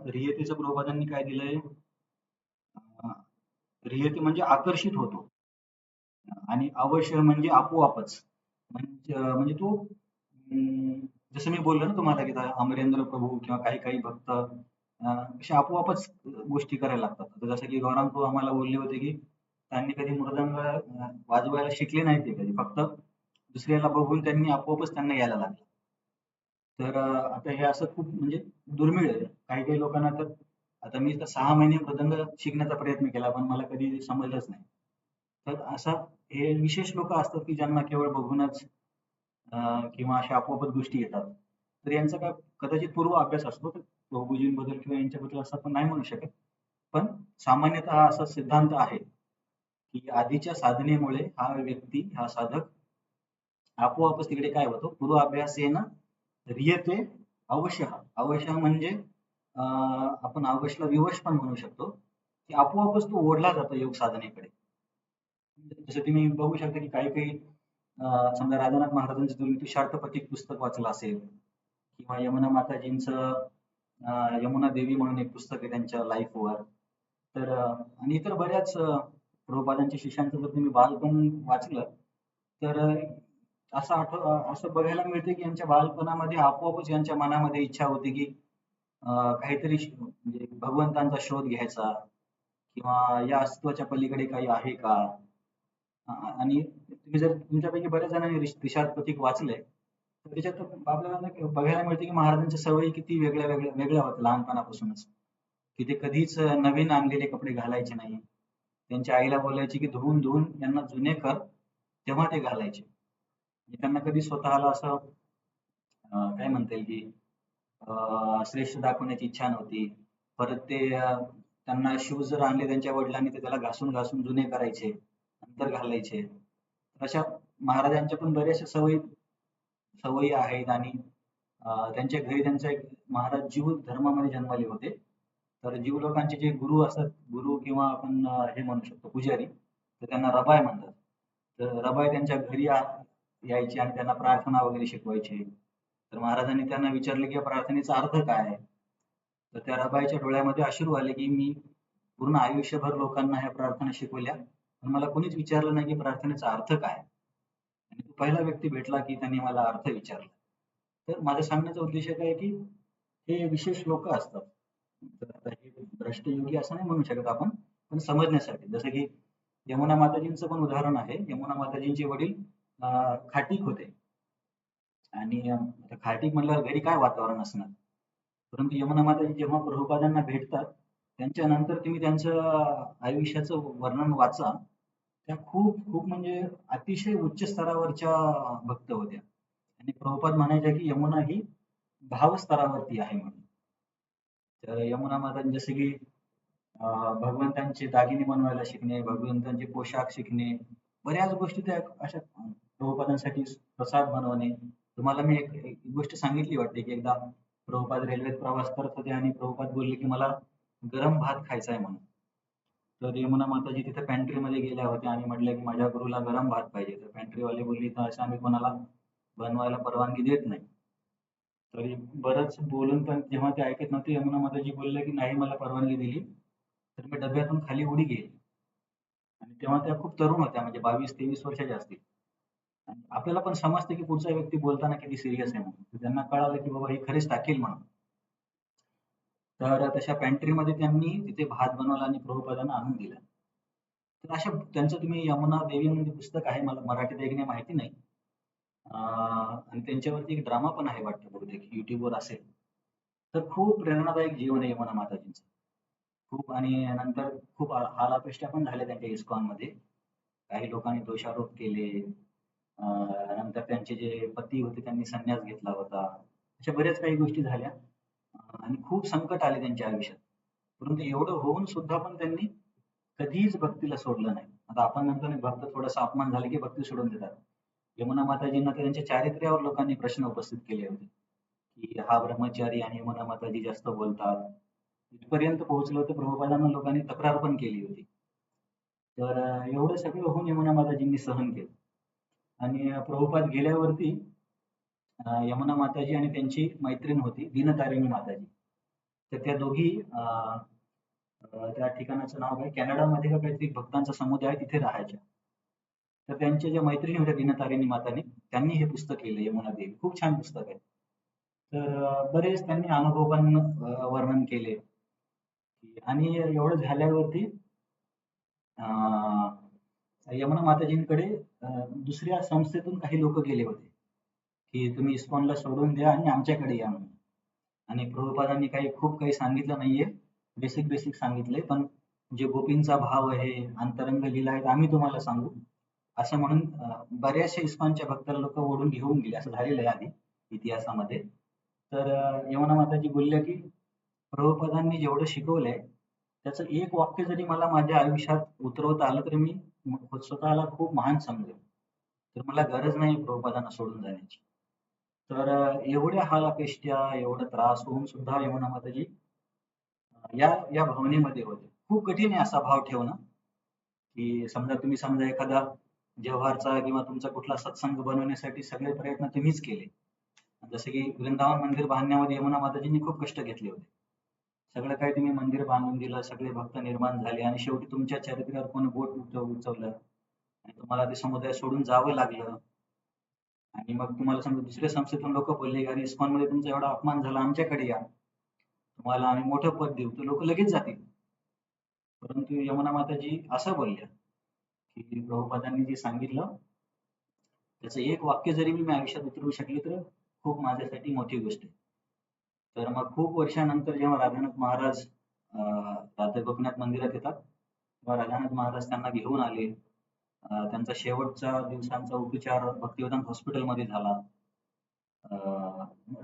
रियतीचं प्रबोधांनी काय दिलंय, रियती म्हणजे आकर्षित होतो आणि अवश्य म्हणजे आपोआपच. म्हणजे तो जसं मी बोललो ना तुम्हाला की अमरेंद्र प्रभू किंवा काही काही भक्त असे आपोआपच गोष्टी करायला लागतात. आता जसं की गौरांग प्रभू आम्हाला बोलले होते की त्यांनी कधी मृदंग वाजवायला शिकले नाही, ते कधी फक्त दुसऱ्याला बघून त्यांनी आपोआपच त्यांना यायला लागलं. तर आता हे असं खूप म्हणजे दुर्मिळ आहे. काही काही लोकांना तर आता मी तर 6 महिने मृदंग शिकण्याचा प्रयत्न केला, पण मला कधी समजलंच नाही. तर असा हे विशेष लोक असतात की ज्यांना केवळ बघूनच किंवा अशा आपोआपच गोष्टी येतात. तर यांचा काय कदाचित पूर्व अभ्यास असतो. तर बहुभुजींबद्दल किंवा यांच्याबद्दल असं आपण नाही म्हणू शकत. पण सामान्यतः असा सिद्धांत आहे की आधीच्या साधनेमुळे हा व्यक्ती, हा साधक आपोआपच तिकडे काय होतो, पूर्वाभ्यासेन ह्रियते अवशः. अवशः म्हणजे आपण अवशला विवश पण म्हणू शकतो, की आपोआपच तो ओढला जातो योग साधनेकडे. जसं तुम्ही बघू शकता की काही काही समजा राधानाथ महाराजांचं तुम्ही तुषार्थपतिक पुस्तक वाचलं असेल किंवा यमुना माताजींचं यमुना देवी म्हणून एक पुस्तक आहे त्यांच्या लाईफवर. तर आणि इतर बऱ्याच प्रभुपादांच्या शिष्यांचं जर तुम्ही बालपण वाचलं तर असं बघायला मिळते की यांच्या बालपणामध्ये आपोआपच यांच्या मनामध्ये इच्छा होती की काहीतरी म्हणजे भगवंतांचा शोध घ्यायचा किंवा या अस्तित्वाच्या पलीकडे काही आहे का. आणि तुम्ही जर तुमच्यापैकी बऱ्याच जणांनी रिषाद प्रतीक वाचलंय तर त्याच्यात आपल्याला बघायला मिळते की महाराजांच्या सवयी किती वेगळ्या वेगळ्या वेगळ्या होत्या लहानपणापासूनच. की ते कधीच नवीन आणलेले कपडे घालायचे नाही. त्यांच्या आईला बोलायचे की धुवून धुवून यांना जुने कर, तेव्हा ते घालायचे. म्हणजे त्यांना कधी स्वतःला असं काय म्हणता येईल की श्रेष्ठ दाखवण्याची इच्छा नव्हती. परत ते त्यांना शूज जर आणले त्यांच्या वडिलांनी तर त्याला घासून घासून जुने करायचे, नंतर घालायचे. अशा महाराजांच्या पण बऱ्याचशा सवयी सवयी आहेत आणि त्यांच्या घरी त्यांचा एक महाराज जीव धर्मामध्ये जन्मले होते. तर जीव लोकांचे जे गुरु असतात, गुरु किंवा आपण हे म्हणू शकतो पुजारी, तर त्यांना रबाय म्हणतात. तर रबाय त्यांच्या घरी यायचे आणि त्यांना प्रार्थना वगैरे शिकवायचे. तर महाराजांनी त्यांना विचारले की या प्रार्थनेचा अर्थ काय आहे? तर त्या रबाईच्या डोळ्यामध्ये अश्रू आले की मी पूर्ण आयुष्यभर लोकांना ह्या प्रार्थना शिकवल्या, पण मला कोणीच विचारलं नाही की प्रार्थनेचा अर्थ काय? आणि तो पहिला व्यक्ती भेटला की त्यांनी मला अर्थ विचारला. तर माझा सांगण्याचा उद्देश काय आहे की हे विशेष लोक असतात. तर आता हे भ्रष्टयोगी असं नाही म्हणू शकत आपण, पण समजण्यासाठी. जसं की यमुना माताजींचं पण उदाहरण आहे. यमुना माताजींचे वडील खाटीक होते. आणि आता कार्तिक म्हणल्यावर घरी काय वातावरण असणार. परंतु यमुना माताजी जेव्हा प्रभुपादांना भेटतात, त्यांच्यानंतर तुम्ही त्यांचं आयुष्याचं वर्णन वाचा. त्या खूप खूप म्हणजे अतिशय उच्च स्तरावरच्या भक्त होत्या. आणि प्रभुपाद म्हणायचे की यमुना ही भावस्तरावरती आहे म्हणून. तर यमुना मातांनी जसे की भगवंतांचे दागिने बनवायला शिकणे, भगवंतांचे पोशाख शिकणे, बऱ्याच गोष्टी त्या अशा प्रभुपादांसाठी प्रसाद बनवणे. तुम्हाला मी एक गोष्ट सांगितली वाटते की एकदा प्रभुपाद रेल्वेत प्रवास करत होते आणि प्रभुपाद बोलले की मला गरम भात खायचा आहे म्हणून. तर यमुना माताजी तिथे पॅन्ट्रीमध्ये गेल्या होत्या आणि म्हटल्या की माझ्या गुरुला गरम भात पाहिजे. तर पॅन्ट्रीवाली बोलली तर असं आम्ही कोणाला बनवायला परवानगी देत नाही. तरी बरंच बोलून पण जेव्हा ते ऐकत नव्हते, यमुना माताजी बोलल्या की नाही मला परवानगी दिली तर मी डब्यातून खाली उडी घेईल. आणि तेव्हा त्या खूप तरुण होत्या म्हणजे 22-23 वर्षाच्या असतील. आणि आपल्याला पण समजतं की पुढचा व्यक्ती बोलताना किती सिरियस आहे म्हणून. तर त्यांना कळालं की बाबा हे खरेच टाकेल म्हणून. तर तशा पॅन्ट्रीमध्ये त्यांनी तिथे भात बनवला आणि प्रभुपादांना आणून दिला. तर अशा त्यांचं तुम्ही यमुना देवी म्हणजे पुस्तक आहे, मला मराठीत आहे की नाही माहिती नाही. आणि त्यांच्यावरती एक ड्रामा पण आहे वाटतं बहुतेक YouTubeवर असेल. तर खूप प्रेरणादायक जीवन आहे यमुना माताजींचं. खूप आणि नंतर खूप हालापेष्टा पण झाल्या त्यांच्या इस्कॉनमध्ये. काही लोकांनी दोषारोप केले. नंतर त्यांचे जे पती होते त्यांनी संन्यास घेतला होता. अशा बऱ्याच काही गोष्टी झाल्या. आणि खूप संकट आले त्यांच्या आयुष्यात. परंतु एवढं होऊन सुद्धा पण त्यांनी कधीच भक्तीला सोडलं नाही. आता आपण म्हणतो ना भक्त थोडासा अपमान झाला की भक्ती सोडून देतात. यमुना माताजींना तर त्यांच्या चारित्र्यावर लोकांनी प्रश्न उपस्थित केले होते, की हा ब्रह्मचारी आणि यमुना माताजी जास्त बोलतात. इथपर्यंत पोहोचलं होतं प्रभुपादांना लोकांनी तक्रार पण केली होती. तर एवढं सगळं होऊन यमुना माताजींनी सहन केलं. आणि प्रभुपाद गेल्यावरती यमुना माताजी आणि त्यांची मैत्रीण होती दीनतारिणी माताजी. तर त्या दोघी त्या ठिकाणाचं नाव काय कॅनडामध्ये का काहीतरी भक्तांचा समुदाय आहे तिथे राहायच्या. तर त्यांच्या ज्या मैत्रिणी होत्या दीनतारिणी मातानी त्यांनी हे पुस्तक लिहिलं यमुना देवी. खूप छान पुस्तक आहे. तर बरेच त्यांनी अनुभव पण वर्णन केले. आणि एवढं झाल्यावरती यमुना माताजींकडे दुसऱ्या संस्थेतून काही लोक गेले होते, की तुम्ही इस्कॉनला सोडून द्या आणि आमच्याकडे या म्हणून. आणि प्रभुपादांनी खूप काही सांगितलं नाहीये, बेसिक बेसिक सांगितलंय, पण जे गोपींचा भाव आहे, अंतरंग लीला आहेत आम्ही तुम्हाला सांगू असं म्हणून बऱ्याचशा इस्कॉनच्या भक्ताला लोक ओढून घेऊन गेले, असं झालेलं आहे आधी इतिहासामध्ये. तर यमुना माताजी बोलल्या की प्रभुपादांनी जेवढं शिकवलंय त्याचं एक वाक्य जरी मला माझ्या आयुष्यात उतरवता आलं तर मी स्वतःला खूप महान समजेल. तर मला गरज नाही प्रभुपादांना सोडून जाण्याची. तर एवढ्या हालापेष्ट्या, एवढा त्रास होऊन सुद्धा यमुना माताजी या या भावनेमध्ये होते. खूप कठीण आहे असा भाव ठेवणं, की समजा एखादा जव्हारचा किंवा तुमचा कुठला सत्संग बनवण्यासाठी सगळे प्रयत्न तुम्हीच केले. जसं की वृंदावन मंदिर बांधण्यामध्ये यमुना माताजींनी खूप कष्ट घेतले होते. सगळं काही तुम्ही मंदिर बांधून दिलं, सगळे भक्त निर्माण झाले आणि शेवटी तुमच्या चरित्र्यावर कोणी बोट उंचवलं आणि तुम्हाला ते समुदाय सोडून जावं लागलं. आणि मग तुम्हाला समजा दुसऱ्या संस्थेतून लोक बोलले, "अरे इस्कॉनमध्ये तुमचा एवढा अपमान झाला, आमच्याकडे या. तुम्हाला आम्ही मोठं पद देऊ." तर लोक लगेच जातील. परंतु यमुना माताजी असं बोलल्या, की प्रभुपादांनी जे सांगितलं त्याचं एक वाक्य जरी मी आयुष्यात उतरवू शकले तर खूप माझ्यासाठी मोठी गोष्ट आहे. तर मग खूप वर्षानंतर जेव्हा राधानाथ महाराज राधा गोपीनाथ मंदिरात येतात, तेव्हा राधानाथ महाराज त्यांना घेऊन आले. त्यांचा शेवटच्या दिवसांचा उपचार भक्तिवेदांत हॉस्पिटलमध्ये झाला.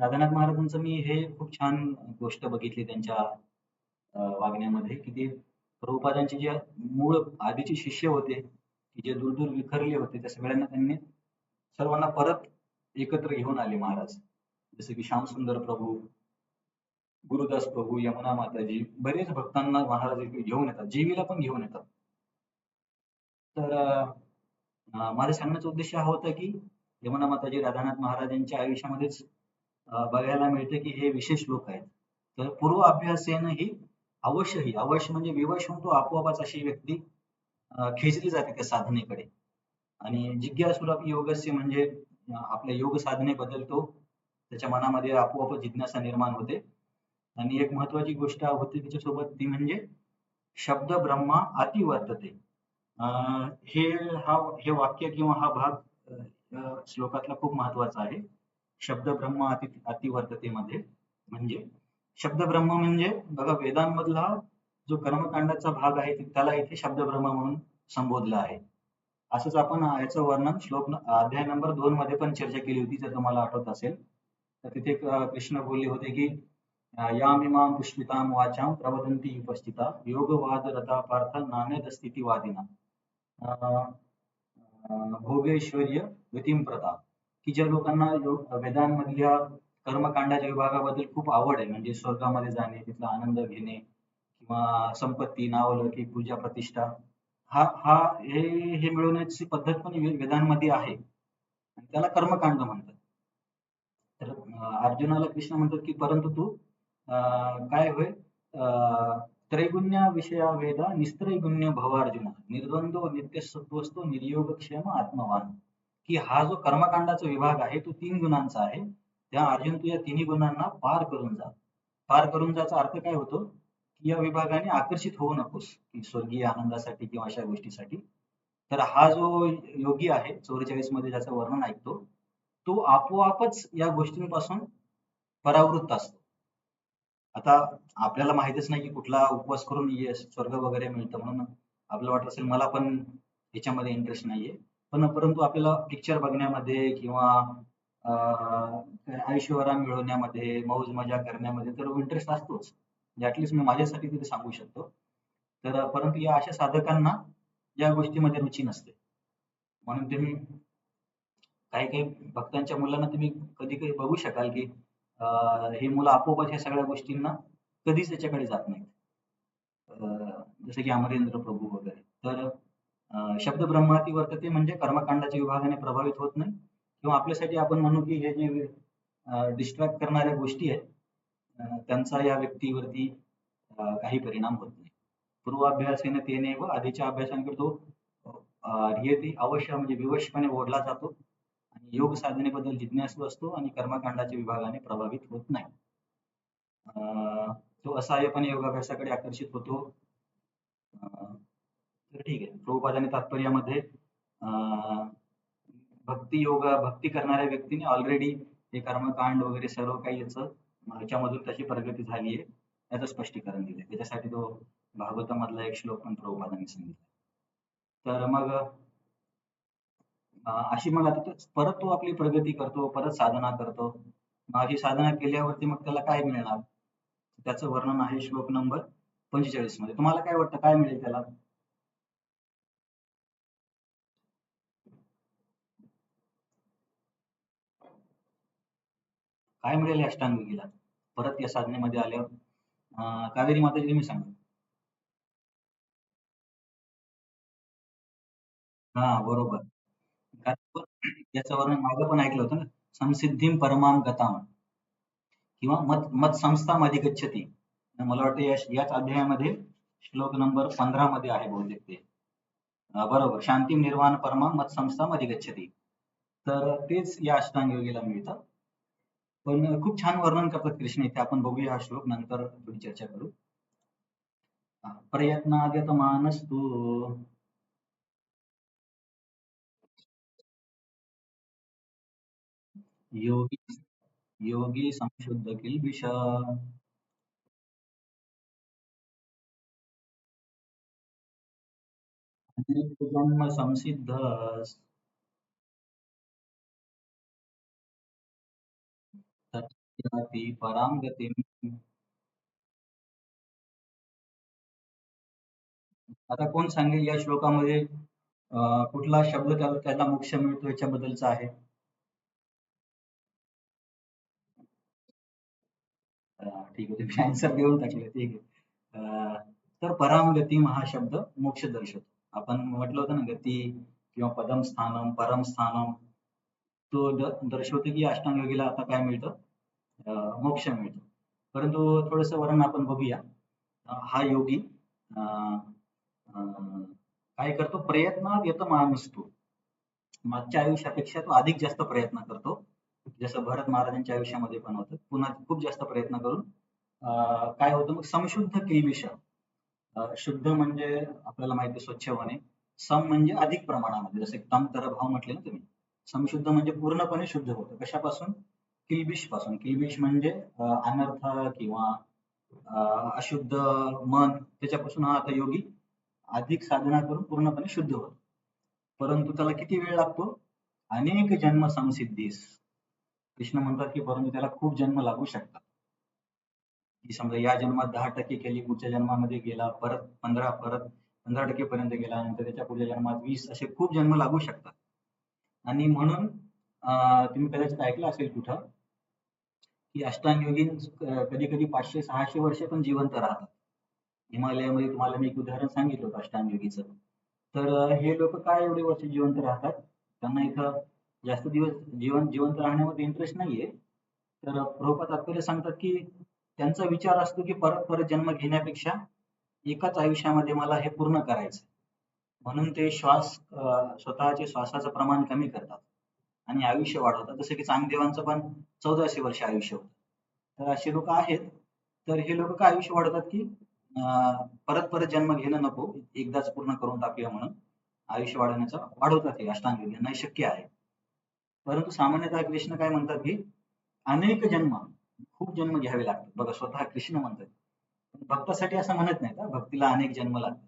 राधानाथ महाराजांचं मी हे खूप छान गोष्ट बघितली त्यांच्या वागण्यामध्ये, की ते प्रभुपादांचे जे मूळ आधीचे शिष्य होते, की जे दूर-दूर विखरले होते, त्या सगळ्यांना त्यांनी सर्वांना परत एकत्र घेऊन आले महाराज. जसे की श्यामसुंदर प्रभू, गुरुदास प्रभू, यमुना माताजी, बरेच भक्तांना महाराज इथे घेऊन येतात, जीवीला पण घेऊन येतात. तर माझा सांगण्याचा उद्देश हा होता की यमुना माताजी राधानाथ महाराजांच्या आयुष्यामध्येच बघायला मिळते की हे विशेष लोक आहेत. तर पूर्व अभ्यासेन ही अवश्य म्हणजे विवश होऊन तो आपोआपच अशी व्यक्ती खेचली जाते त्या साधनेकडे. आणि जिज्ञासुरपि योगस्य म्हणजे आपल्या योग साधनेबद्दल तो त्याच्या मनामध्ये आपोआप जिज्ञासा निर्माण होते. आणि एक महत्वाची गोष्ट होती त्याच्यासोबत ती म्हणजे शब्द ब्रह्मा अति वर्तते. हे हे वाक्य किंवा हा भाग श्लोकातला खूप महत्वाचा आहे. शब्द ब्रह्म अति वर्ततेमध्ये. म्हणजे शब्द ब्रह्म म्हणजे बघा, वेदांमधला जो कर्मकांडाचा भाग आहे त्याला इथे शब्द ब्रह्म म्हणून संबोधलं आहे. असंच आपण याचं वर्णन अध्याय नंबर 2 मध्ये पण चर्चा केली होती, जर तुम्हाला आठवत असेल. तर तिथे कृष्ण बोलले होते की यामिमां पुष्पितां वाचां प्रवदन्ति उपस्थिता योगवाद रता पार्थ नान्यदस्तीति वादिना भोगेश्वर्य गतिं प्रदा. की ज्या लोकांना वेदांमधल्या कर्मकांडाच्या विभागाबद्दल खूप आवड आहे, म्हणजे स्वर्गामध्ये जाणे, तिथला आनंद घेणे किंवा संपत्ती, नावलौकिक, पूजा, प्रतिष्ठा, हा हा हे हे मिळवण्याची पद्धत पण वेदांमध्ये आहे आणि त्याला कर्मकांड म्हणतात. तर अर्जुनाला कृष्ण म्हणतात की परंतु तू काय होय, त्रैगुण्य विषया वेदा निस्त्रैगुण्य भव अर्जुन निर्द्वंद्व नित्य सत्वस्तो निर्योगक्षेम आत्मवान. की हा जो कर्मकांडाचा विभाग आहे तो 3 गुणांचा आहे. त्या अर्जुन तू या तिन्ही गुणांना पार करून जा. पार करून जायचा अर्थ काय होतो की या विभागाने आकर्षित होऊ नकोस की स्वर्गीय आनंदासाठी किंवा अशा गोष्टीसाठी. तर हा जो योगी आहे 44 मध्ये ज्याचं वर्णन ऐकतो, तो आपोआपच या गोष्टींपासून परावृत्त असतो. आता आपल्याला माहितच नाही की कुठला उपवास करून स्वर्ग वगैरे मिळतं, म्हणून आपल्याला वाटत असेल मला पण याच्यामध्ये इंटरेस्ट नाहीये. परंतु आपल्याला पिक्चर बघण्यामध्ये किंवा ऐशोआराम मिळवण्यामध्ये, मौज मजा करण्यामध्ये तर इंटरेस्ट असतोच. ऍटलीस्ट मी माझ्यासाठी तरी सांगू शकतो. तर परंतु या अशा साधकांना या गोष्टीमध्ये रुची नसते. म्हणून तुम्ही काही काही भक्तांच्या मुलांना तुम्ही कधी कधी बघू शकाल की ही मुलं आपोआप या सगळ्या गोष्टींना कधीच त्याच्याकडे जात नाहीत. जसं की अमरेंद्र प्रभू वगैरे. तर शब्द ब्रह्माती वर्तते म्हणजे कर्मकांडाच्या विभागाने प्रभावित होत नाही, किंवा आपल्यासाठी आपण म्हणू की हे जे डिस्ट्रॅक्ट करणाऱ्या गोष्टी आहेत त्यांचा या व्यक्तीवरती काही परिणाम होत नाही. पूर्वाभ्यासाने तेने व आधीच्या अभ्यासांकडे तो अवश्य म्हणजे विवशपणे ओढला जातो आणि योग साधनेबद्दल जिज्ञासू असतो आणि कर्मकांडाच्या विभागाने प्रभावित होत नाही. तो असहाय्यपणे योगाभ्यासाकडे आकर्षित होतो. तर ठीक आहे. प्रभुपादांनी तात्पर्यामध्ये भक्ती करणाऱ्या व्यक्तीने ऑलरेडी हे कर्मकांड वगैरे सर्व काही याच्यामधून त्याची प्रगती झाली आहे याचं स्पष्टीकरण दिलंय. त्याच्यासाठी तो भागवतामधला एक श्लोक पण प्रभुपादांनी सांगितला. तर मग अशी मग आता परत तो आपली प्रगती करतो, परत साधना करतो. अशी साधना केल्यावरती मग त्याला काय मिळणार, त्याचं वर्णन आहे श्लोक नंबर 45 मध्ये. तुम्हाला काय वाटतं काय मिळेल त्याला? काय मिळेल या अष्टांगिकेला परत या साधनेमध्ये आल्यावर? कावेरी माताजी तुम्ही सांगा. हा बरोबर. याचं वर्णन मागं पण ऐकलं होतं ना, संसिद्धीम परमाम गताम किंवा मत मत संस्था मध्ये गच्छती. मला वाटतं याच अध्यायामध्ये श्लोक नंबर 15 मध्ये आहे बहुतेक ते. बरोबर, शांती निर्वाण परमा मत संस्था मध्ये गच्छती. तर तेच या अष्टांग योगीला मिळतं. पण खूप छान वर्णन करतात कृष्ण इथे. आपण बघूया हा श्लोक, नंतर थोडी चर्चा करू. प्रयत्नागत मानस्तु योगी योगी संशुद्ध किल्बिष जन्म संसिद्ध तत्याति परां गतिम्. आता कोण सांगेल या श्लोकामध्ये कुठला शब्द त्याला मोक्ष मिळतो याच्याबद्दलचा आहे? ठीक आहे, तुम्ही आन्सर देऊन टाकले. ठीक आहे. तर परामगती हा शब्द मोक्ष दर्शवतो. आपण म्हटलं होतं ना, गती किंवा पदम स्थानम परम स्थानम, तो दर्शवतो की अष्टांग योगीला आता काय मिळतं, मोक्ष मिळतो. परंतु थोडस वर्णन आपण बघूया. हा योगी अं, अं, काय करतो, प्रयत्नात येतो माणूस तो. मागच्या आयुष्यापेक्षा तो अधिक जास्त प्रयत्न करतो. जसं भरत महाराजांच्या आयुष्यामध्ये पण होतं. पुन्हा खूप जास्त प्रयत्न करून काय होतं मग, समशुद्ध किल्बिष. शुद्ध म्हणजे आपल्याला माहिती आहे स्वच्छ होणे. सम म्हणजे अधिक प्रमाणामध्ये, जसे तम तर भाव म्हटले ना तुम्ही. समशुद्ध म्हणजे पूर्णपणे शुद्ध होतं. कशापासून? किल्बिष पासून. किल्बिष म्हणजे अनर्थ किंवा अशुद्ध मन, त्याच्यापासून हा आता योगी अधिक साधना करून पूर्णपणे शुद्ध होतो. परंतु त्याला किती वेळ लागतो? अनेक जन्म संसिद्धीस. कृष्ण म्हणतात की परंतु त्याला खूप जन्म लागू शकतात. की समजा या जन्मात 10% केली, पुढच्या जन्मामध्ये गेला, परत 15% पर्यंत गेला, नंतर त्याच्या पुढच्या जन्मात 20, असे खूप जन्म लागू शकतात. आणि म्हणून तुम्ही कदाचित ऐकलं असेल कुठं की अष्टांग योगी कधी कधी 500-600 वर्ष पण जिवंत राहतात. हिमालयामध्ये तुम्हाला मी एक उदाहरण सांगितलं होतं अष्टांग योगीचं. तर हे लोक काय एवढे वर्ष जिवंत राहतात? त्यांना इथं जास्त दिवस जिवंत राहण्यामध्ये इंटरेस्ट नाहीये. तर प्रभुपाद तात्पर्य सांगतात की त्यांचा विचार असतो की परत परत जन्म घेण्यापेक्षा एकाच आयुष्यामध्ये मला हे पूर्ण करायचं. म्हणून ते स्वतःचे श्वासाचं प्रमाण कमी करतात आणि आयुष्य वाढवतात. जसं की चांगदेवांचं पण 1400 वर्ष आयुष्य होतं. तर असे लोक आहेत. तर हे लोक काय आयुष्य वाढवतात की परत परत जन्म घेणं नको, एकदाच पूर्ण करून टाकूया म्हणून आयुष्य वाढवतात हे अष्टांग योगी. नाही शक्य आहे. परंतु सामान्यतः कृष्ण काय म्हणतात की अनेक जन्म, खूप जन्म घ्यावे लागतात. बघा स्वतः कृष्ण म्हणतात. भक्तासाठी असं म्हणत नाही का भक्तीला अनेक जन्म लागतात.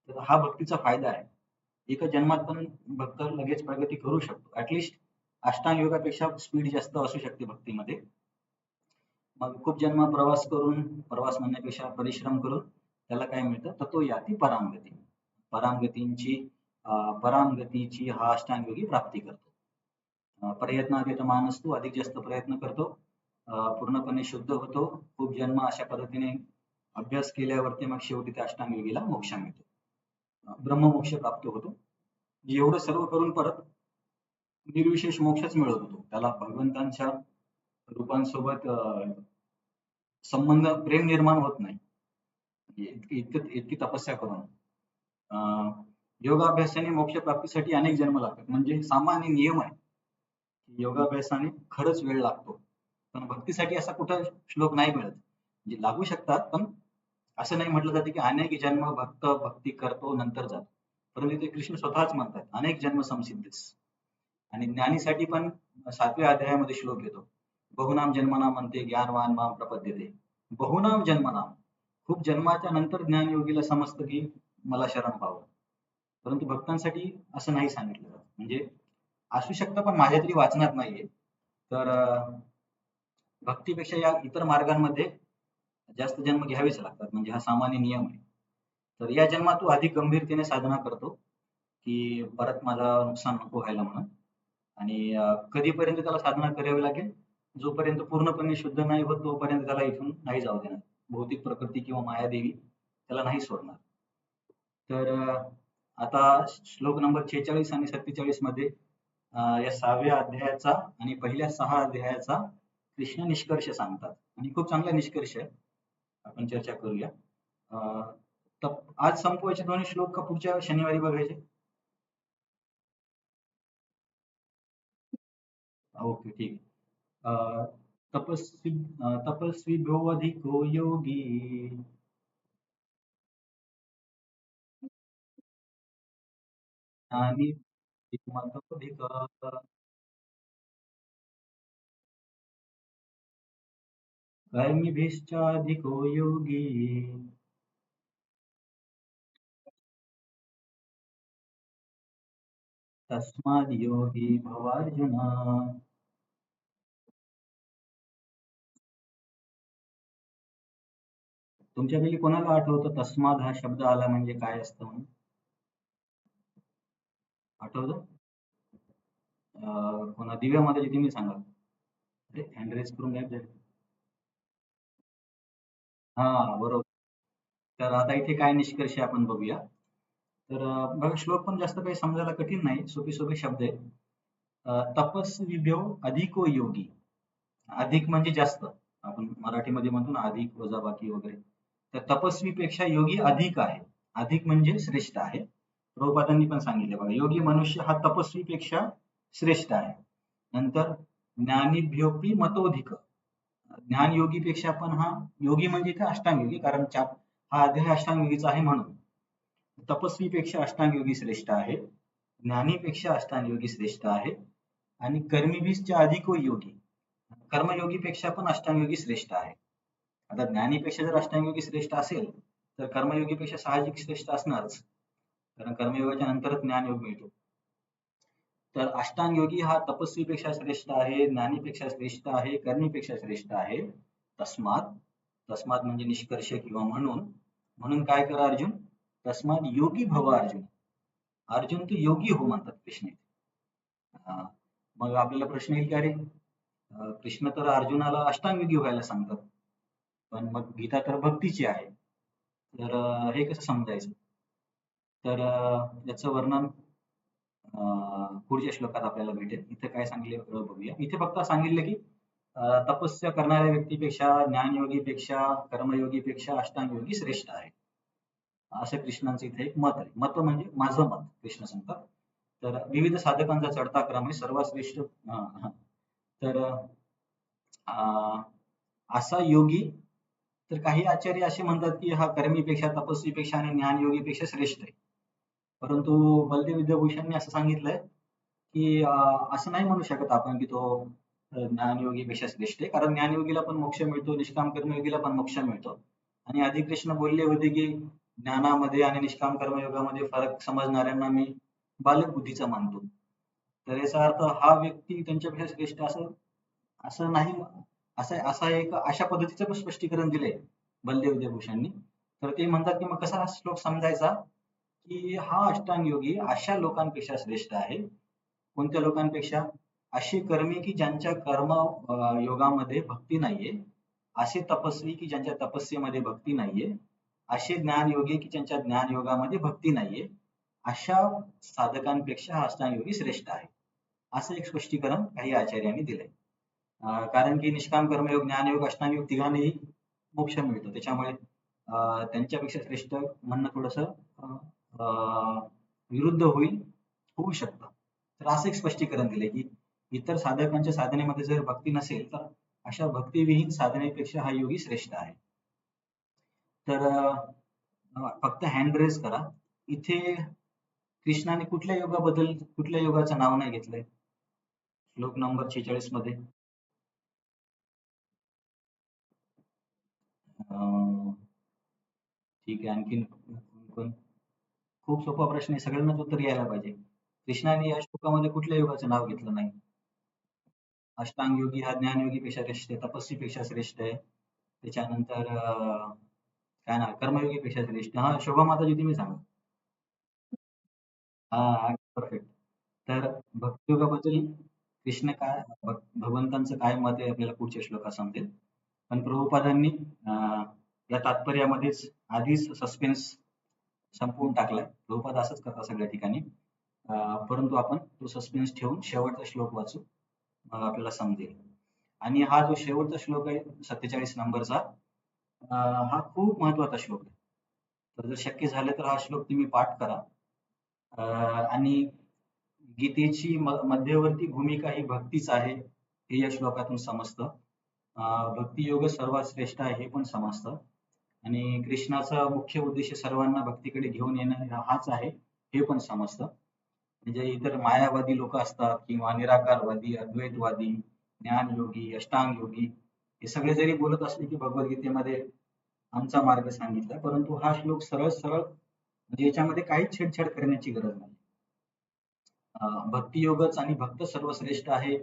तर हा भक्तीचा फायदा आहे. एका जन्मात पण भक्त लगेच प्रगती करू शकतो. ऍटलिस्ट अष्टांग योगापेक्षा स्पीड जास्त असू शकते भक्तीमध्ये. मग खूप जन्म प्रवास म्हणण्यापेक्षा परिश्रम करून त्याला काय मिळतं? ततो याती परांगती. परांगतीची हा अष्टांग योगी प्राप्ती करतो. प्रयत्नात माणूस तू अधिक जास्त प्रयत्न करतो, पूर्णपणे शुद्ध होतो. खूप जन्म अशा पद्धतीने अभ्यास केल्यावरती मग शेवटी त्या अष्टांग योगीला मोक्ष मिळतो, ब्रह्ममोक्ष प्राप्त होतो. एवढं सर्व करून परत निर्विशेष मोक्षच मिळत होतो. त्याला भगवंतांच्या रूपांसोबत संबंध, प्रेम निर्माण होत नाही. इतकी तपस्या करून योगाभ्यासाने मोक्ष प्राप्तीसाठी अनेक जन्म लागतात. म्हणजे सामान्य नियम आहे. योगाभ्यासाने खरंच वेळ लागतो. पण भक्तीसाठी असा कुठं श्लोक नाही मिळत. म्हणजे लागू शकतात, पण असं नाही म्हटलं जातं की अनेक जन्म भक्ती करतो नंतर जातो. परंतु ते कृष्ण स्वतःच म्हणतात अनेक जन्म संसिद्धीस. आणि ज्ञानीसाठी पण 7व्या अध्यायामध्ये श्लोक येतो. बहुनाम जन्मनाम म्हणते ज्ञानवान माम प्रपद्यते. बहुनाम जन्मनाम, खूप जन्माच्या नंतर ज्ञानयोगीला समजतं की मला शरण पाहावं. परंतु भक्तांसाठी असं नाही सांगितलं जात. म्हणजे असू शकतं पण माझ्या तरी वाचनात नाहीये. तर भक्तीपेक्षा या इतर मार्गांमध्ये जास्त जन्म घ्यावेच लागतात. म्हणजे हा सामान्य नियम आहे. तर या जन्मात तू अधिक गंभीरतेने साधना करतो की परत माझं नुकसान नको व्हायला म्हणून. आणि कधीपर्यंत त्याला साधना करावी लागेल? जोपर्यंत पूर्णपणे शुद्ध नाही होत तोपर्यंत त्याला इथून नाही जाऊ देणार. भौतिक प्रकृती किंवा मायादेवी त्याला नाही सोडणार. तर आता श्लोक नंबर 46 आणि 47 मध्ये या 6व्या अध्यायाचा आणि पहिल्या 6 अध्यायाचा कृष्ण निष्कर्ष सांगतात. आणि खूप चांगला निष्कर्ष आहे. आपण चर्चा करूया. आज संपवायचे दोन्ही श्लोक का पुढच्या शनिवारी बघायचे? ओके, ठीक. तपस्विभ्यो अधिको योगी ज्ञानी मतोऽधिक कर्मिभिश्चाधिको योगी तस्माद् योगी भवार्जुन. तुमच्यापैकी कोणाला आठवतं तस्माद हा शब्द आला म्हणजे काय असतं म्हणून? आठवतं? कोणा दिव्या माताजी तुम्ही सांगा. अरे हँड रेज करून गायब झाले. हा, बरोबर. तर आता इथे काय निष्कर्ष आहे आपण बघूया. तर बघा श्लोक पण जास्त काही समजायला कठीण नाही, सोपे सोपे शब्द आहेत. तपस्विभ्यो अधिको योगी. अधिक म्हणजे जास्त. आपण मराठीमध्ये म्हणतो ना अधिक वजाबाकी वगैरे. तर तपस्वीपेक्षा योगी अधिक आहे. अधिक म्हणजे श्रेष्ठ आहे. प्रभुपादांनी पण सांगितले बघा, योगी मनुष्य हा तपस्वीपेक्षा श्रेष्ठ आहे. नंतर ज्ञानीभ्योपी मतोधिक. ज्ञान योगीपेक्षा पण हा योगी म्हणजे इथे अष्टांग योगी, कारण हा अध्याय अष्टांग योगीचा आहे म्हणून. तपस्वीपेक्षा अष्टांग योगी श्रेष्ठ आहे. ज्ञानीपेक्षा अष्टांग योगी श्रेष्ठ आहे. आणि कर्मीभिश्च अधिको योगी. कर्मयोगीपेक्षा पण अष्टांगयोगी श्रेष्ठ आहे. आता ज्ञानीपेक्षा जर अष्टांगयोगी श्रेष्ठ असेल तर कर्मयोगीपेक्षा साहजिक श्रेष्ठ असणारच, कारण कर्मयोगाच्या नंतरच ज्ञानयोग मिळतो. तर अष्टांग योगी हा तपस्वीपेक्षा श्रेष्ठ आहे, ज्ञानीपेक्षा श्रेष्ठ आहे, कर्मीपेक्षा श्रेष्ठ आहे. तस्मात, तस्मात म्हणजे निष्कर्ष किंवा म्हणून, म्हणून काय करा अर्जुन? तस्मात योगी भव अर्जुन. अर्जुन तू योगी हो म्हणतात कृष्ण. मग आपल्याला प्रश्न येईल की अरे कृष्ण तर अर्जुनाला अष्टांग व्हायला सांगतात, पण मग गीता तर भक्तीची आहे, तर हे कसं समजायचं? तर याचं वर्णन पुढच्या श्लोकात आपल्याला भेटेल. इथे काय सांगितले बघूया. इथे फक्त सांगितले की तपस्या करणाऱ्या व्यक्तीपेक्षा, ज्ञानयोगीपेक्षा, कर्मयोगीपेक्षा अष्टांगयोगी श्रेष्ठ आहे, असं कृष्णांचं इथे एक मत आहे. मत म्हणजे माझं मत कृष्ण सांगतात. तर विविध साधकांचा चढता क्रम आहे सर्वात श्रेष्ठ. तर असा योगी, तर काही आचार्य असे म्हणतात की हा कर्मीपेक्षा, तपस्वीपेक्षा आणि ज्ञानयोगीपेक्षा श्रेष्ठ आहे. परंतु बलदेव विद्याभूषणने असं सांगितलंय की असं नाही म्हणू शकत आपण की तो ज्ञानयोगीपेक्षा श्रेष्ठ आहे, कारण ज्ञानयोगीला पण मोक्ष मिळतो, निष्काम कर्मयोगीला पण मोक्ष मिळतो. आणि आधी कृष्ण बोलले होते की ज्ञानामध्ये आणि निष्काम कर्मयोगामध्ये फरक समजणाऱ्यांना मी बालक बुद्धीचा मानतो. तर याचा अर्थ हा व्यक्ती त्यांच्यापेक्षा श्रेष्ठ असं असं नाही, असं असा एक अशा पद्धतीचं पण स्पष्टीकरण दिलंय बलदेव विद्याभूषणनी. तर ते म्हणतात की मग कसा हा श्लोक समजायचा, की हा अष्टांग योगी अशा लोकांपेक्षा श्रेष्ठ आहे. कोणत्या लोकांपेक्षा? असे कर्मी की ज्यांच्या कर्म योगामध्ये भक्ती नाहीये, असे तपस्वी की ज्यांच्या तपस्येमध्ये भक्ती नाहीये, असे ज्ञानयोगी की ज्यांच्या ज्ञानयोगामध्ये भक्ती नाहीये, अशा साधकांपेक्षा हा अष्टांग योगी श्रेष्ठ आहे, असं एक स्पष्टीकरण काही आचार्यांनी दिलंय. कारण की निष्काम कर्मयोग, ज्ञानयोग, अष्टांगयोग तिघांनाही मोक्ष मिळतो, त्याच्यामुळे त्यांच्यापेक्षा श्रेष्ठ म्हणणं थोडस विरुद्ध होऊ शकतं. तर असं एक स्पष्टीकरण दिलंय की इतर साधकांच्या साधनेमध्ये जर भक्ती नसेल तर अशा भक्तिविहीन साधनेपेक्षा हा योगी श्रेष्ठ आहे. तर फक्त हँड रेज करा. इथे कृष्णाने कुठल्या योगाबद्दल, कुठल्या योगाचं नाव नाही घेतलंय श्लोक नंबर 46 मध्ये? ठीक आहे, आणखीन कोण? खूप सोपा प्रश्न आहे, सगळ्यांनाच उत्तर यायला पाहिजे. कृष्णाने या श्लोकामध्ये कुठल्या योगाचं नाव घेतलं नाही? अष्टांग योगी हा ज्ञानयोगीपेक्षा श्रेष्ठ आहे, तपस्वीपेक्षा श्रेष्ठ आहे. त्याच्यानंतर काय ना, कर्मयोगीपेक्षा श्रेष्ठ. हा, शोभा माताजी तुम्ही सांगा. हा, परफेक्ट. तर भक्तियोगाबद्दल कृष्ण काय, भगवंतांचं काय मत आहे आपल्याला पुढच्या श्लोकात सांगतील. पण प्रभुपादांनी या तात्पर्यामध्येच आधीच सस्पेन्स संपवून टाकलाय. प्रभुपाद असंच करतात सगळ्या ठिकाणी. परंतु आपण तो सस्पेन्स ठेवून शेवटचा श्लोक वाचू, मग आपल्याला समजेल. आणि हा जो शेवटचा श्लोक आहे 47 नंबरचा, हा खूप महत्वाचा श्लोक आहे. तर जर शक्य झालं तर हा श्लोक तुम्ही पाठ करा. आणि गीतेची मध्यवर्ती भूमिका ही भक्तीच आहे हे या श्लोकातून समजतं. भक्तियोग सर्वात श्रेष्ठ आहे हे पण समजतं. आणि कृष्णाचा मुख्य उद्देश सर्वांना भक्तीकडे घेऊन येणं हाच आहे हे पण समजतं. म्हणजे इतर मायावादी लोक असतात किंवा निराकारवादी, अद्वैतवादी, ज्ञानयोगी, अष्टांग योगी, हे सगळे जरी बोलत असले की भगवद्गीतेमध्ये आमचा मार्ग सांगितला, परंतु हा श्लोक सरळ सरळ म्हणजे याच्यामध्ये काहीच छेडछाड करण्याची गरज नाही. भक्तियोगच आणि भक्त सर्वश्रेष्ठ आहे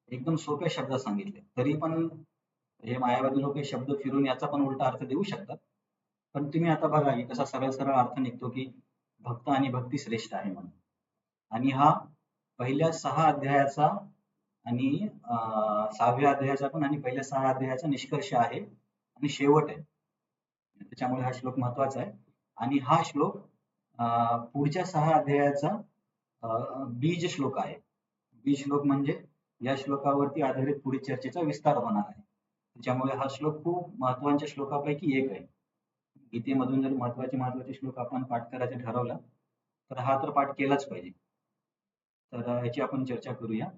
एकदम सोप्या शब्दात सांगितले, तरी पण हे मायावादी लोक हे शब्द फिरून याचा पण उलटा अर्थ देऊ शकतात. पण तुम्ही आता बघा की कसा सरळ सरळ अर्थ निघतो की भक्त आणि भक्ती श्रेष्ठ आहे म्हणून. आणि हा पहिल्या 6 अध्यायाचा आणि 6व्या अध्यायाचा पण आणि पहिल्या 6 अध्यायाचा निष्कर्ष आहे आणि शेवट आहे. त्याच्यामुळे हा श्लोक महत्वाचा आहे. आणि हा श्लोक पुढच्या 6 अध्यायाचा बीज श्लोक आहे. बीज श्लोक म्हणजे या श्लोकावरती आधारित पुढील चर्चेचा विस्तार होणार आहे. त्याच्यामुळे हा श्लोक खूप महत्वाच्या श्लोकापैकी एक आहे. गीतेमधून जर महत्वाचे श्लोक आपण पाठ करायचे ठरवलं तर हा तर पाठ केलाच पाहिजे. तर याची आपण चर्चा करूया.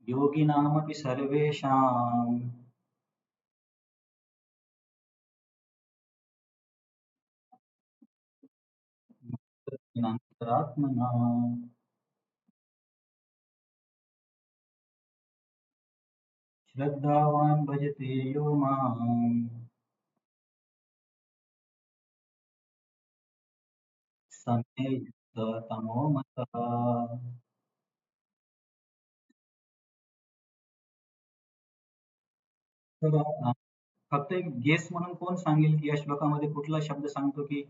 योगिनामपि सर्वेषां अंतरात्मना श्रद्धावान भजते यो माम सम्यक् तमो मतः. तर फक्त एक गेस म्हणून कोण सांगेल की या श्लोकामध्ये कुठला शब्द सांगतो की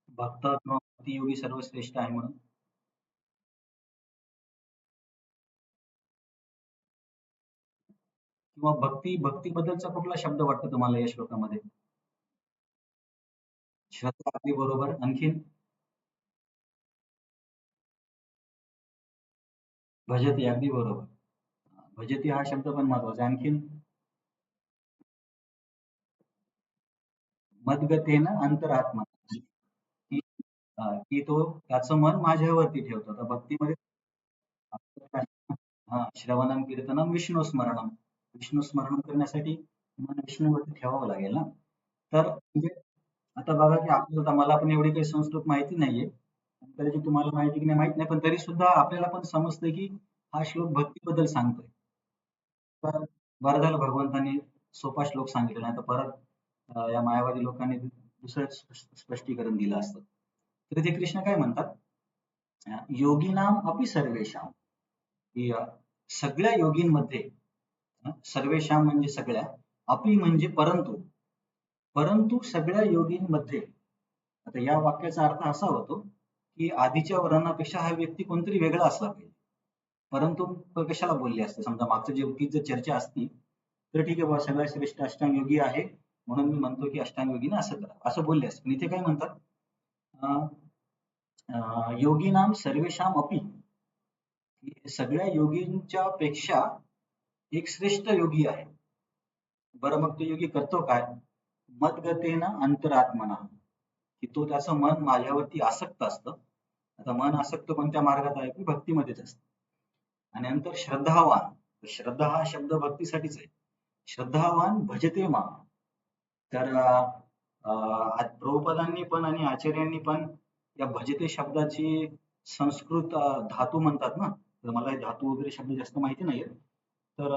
भक्त किंवा भक्तियोगी सर्वश्रेष्ठ आहे म्हणून? किंवा भक्तीबद्दलचा कुठला शब्द वाटतो तुम्हाला या श्लोकामध्ये? श्रद्धा अगदी बरोबर. आणखीन? भजते अगदी बरोबर. भजते हा शब्द पण महत्वाचा आहे. आणखीन? मद्गतेन अंतरात्मा, की की तो त्याचं मन माझ्यावरती ठेवतो. तर भक्तीमध्ये श्रवणम कीर्तनम विष्णू स्मरणम. विष्णू स्मरण करण्यासाठी मन विष्णूवरती ठेवावं लागेल ना. तर म्हणजे आता बघा की आपल्याला, मला पण एवढी काही संस्कृत माहिती नाहीये. कदाचित तुम्हाला माहिती की नाही माहित नाही, पण तरी सुद्धा आपल्याला पण समजतंय की हा श्लोक भक्तीबद्दल सांगतोय. तर बरं झालं भगवंतांनी सोपा श्लोक सांगितला, नाही तर परत या मायावादी लोकांनी दुसरं स्पष्टीकरण दिलं असतं. तर इथे कृष्ण काय म्हणतात? योगिनाम अपि सर्वेषाम, की सगळ्या योगींमध्ये, सर्वेषाम म्हणजे सगळ्या, अपि म्हणजे परंतु, परंतु सगळ्या योगींमध्ये. आता या वाक्याचा अर्थ असा होतो की आधीच्या वर्णनापेक्षा हा व्यक्ती कोणतरी वेगळा असला पाहिजे. परंतु कशाला बोलले असते? समजा मागचं जे ती जर चर्चा असती तर ठीक आहे बाबा, सगळ्यात श्रेष्ठ अष्टांग योगी आहे म्हणून मी म्हणतो की अष्टांग योगीने असं करा, असं बोलले असते. पण इथे काय म्हणतात? अं, योगीनाम सर्वेषाम अपि, की सगळ्या योगींच्या पेक्षा एक श्रेष्ठ योगी आहे. बरं मग तो योगी करतो काय? मद्गतेन अंतरात्मना, की तो त्याचं मन माझ्यावरती आसक्त असतं. आता मन आसक्त कोणत्या मार्गात आहे? की भक्तीमध्येच असतं. आणि नंतर श्रद्धावान, श्रद्धा हा शब्द भक्तीसाठीच आहे. श्रद्धावान भजते माम. तर प्रभुपदांनी पण आणि आचार्यांनी पण या भजते शब्दाची संस्कृत धातू म्हणतात ना, तर मला हे धातू वगैरे शब्द जास्त माहिती नाहीये. तर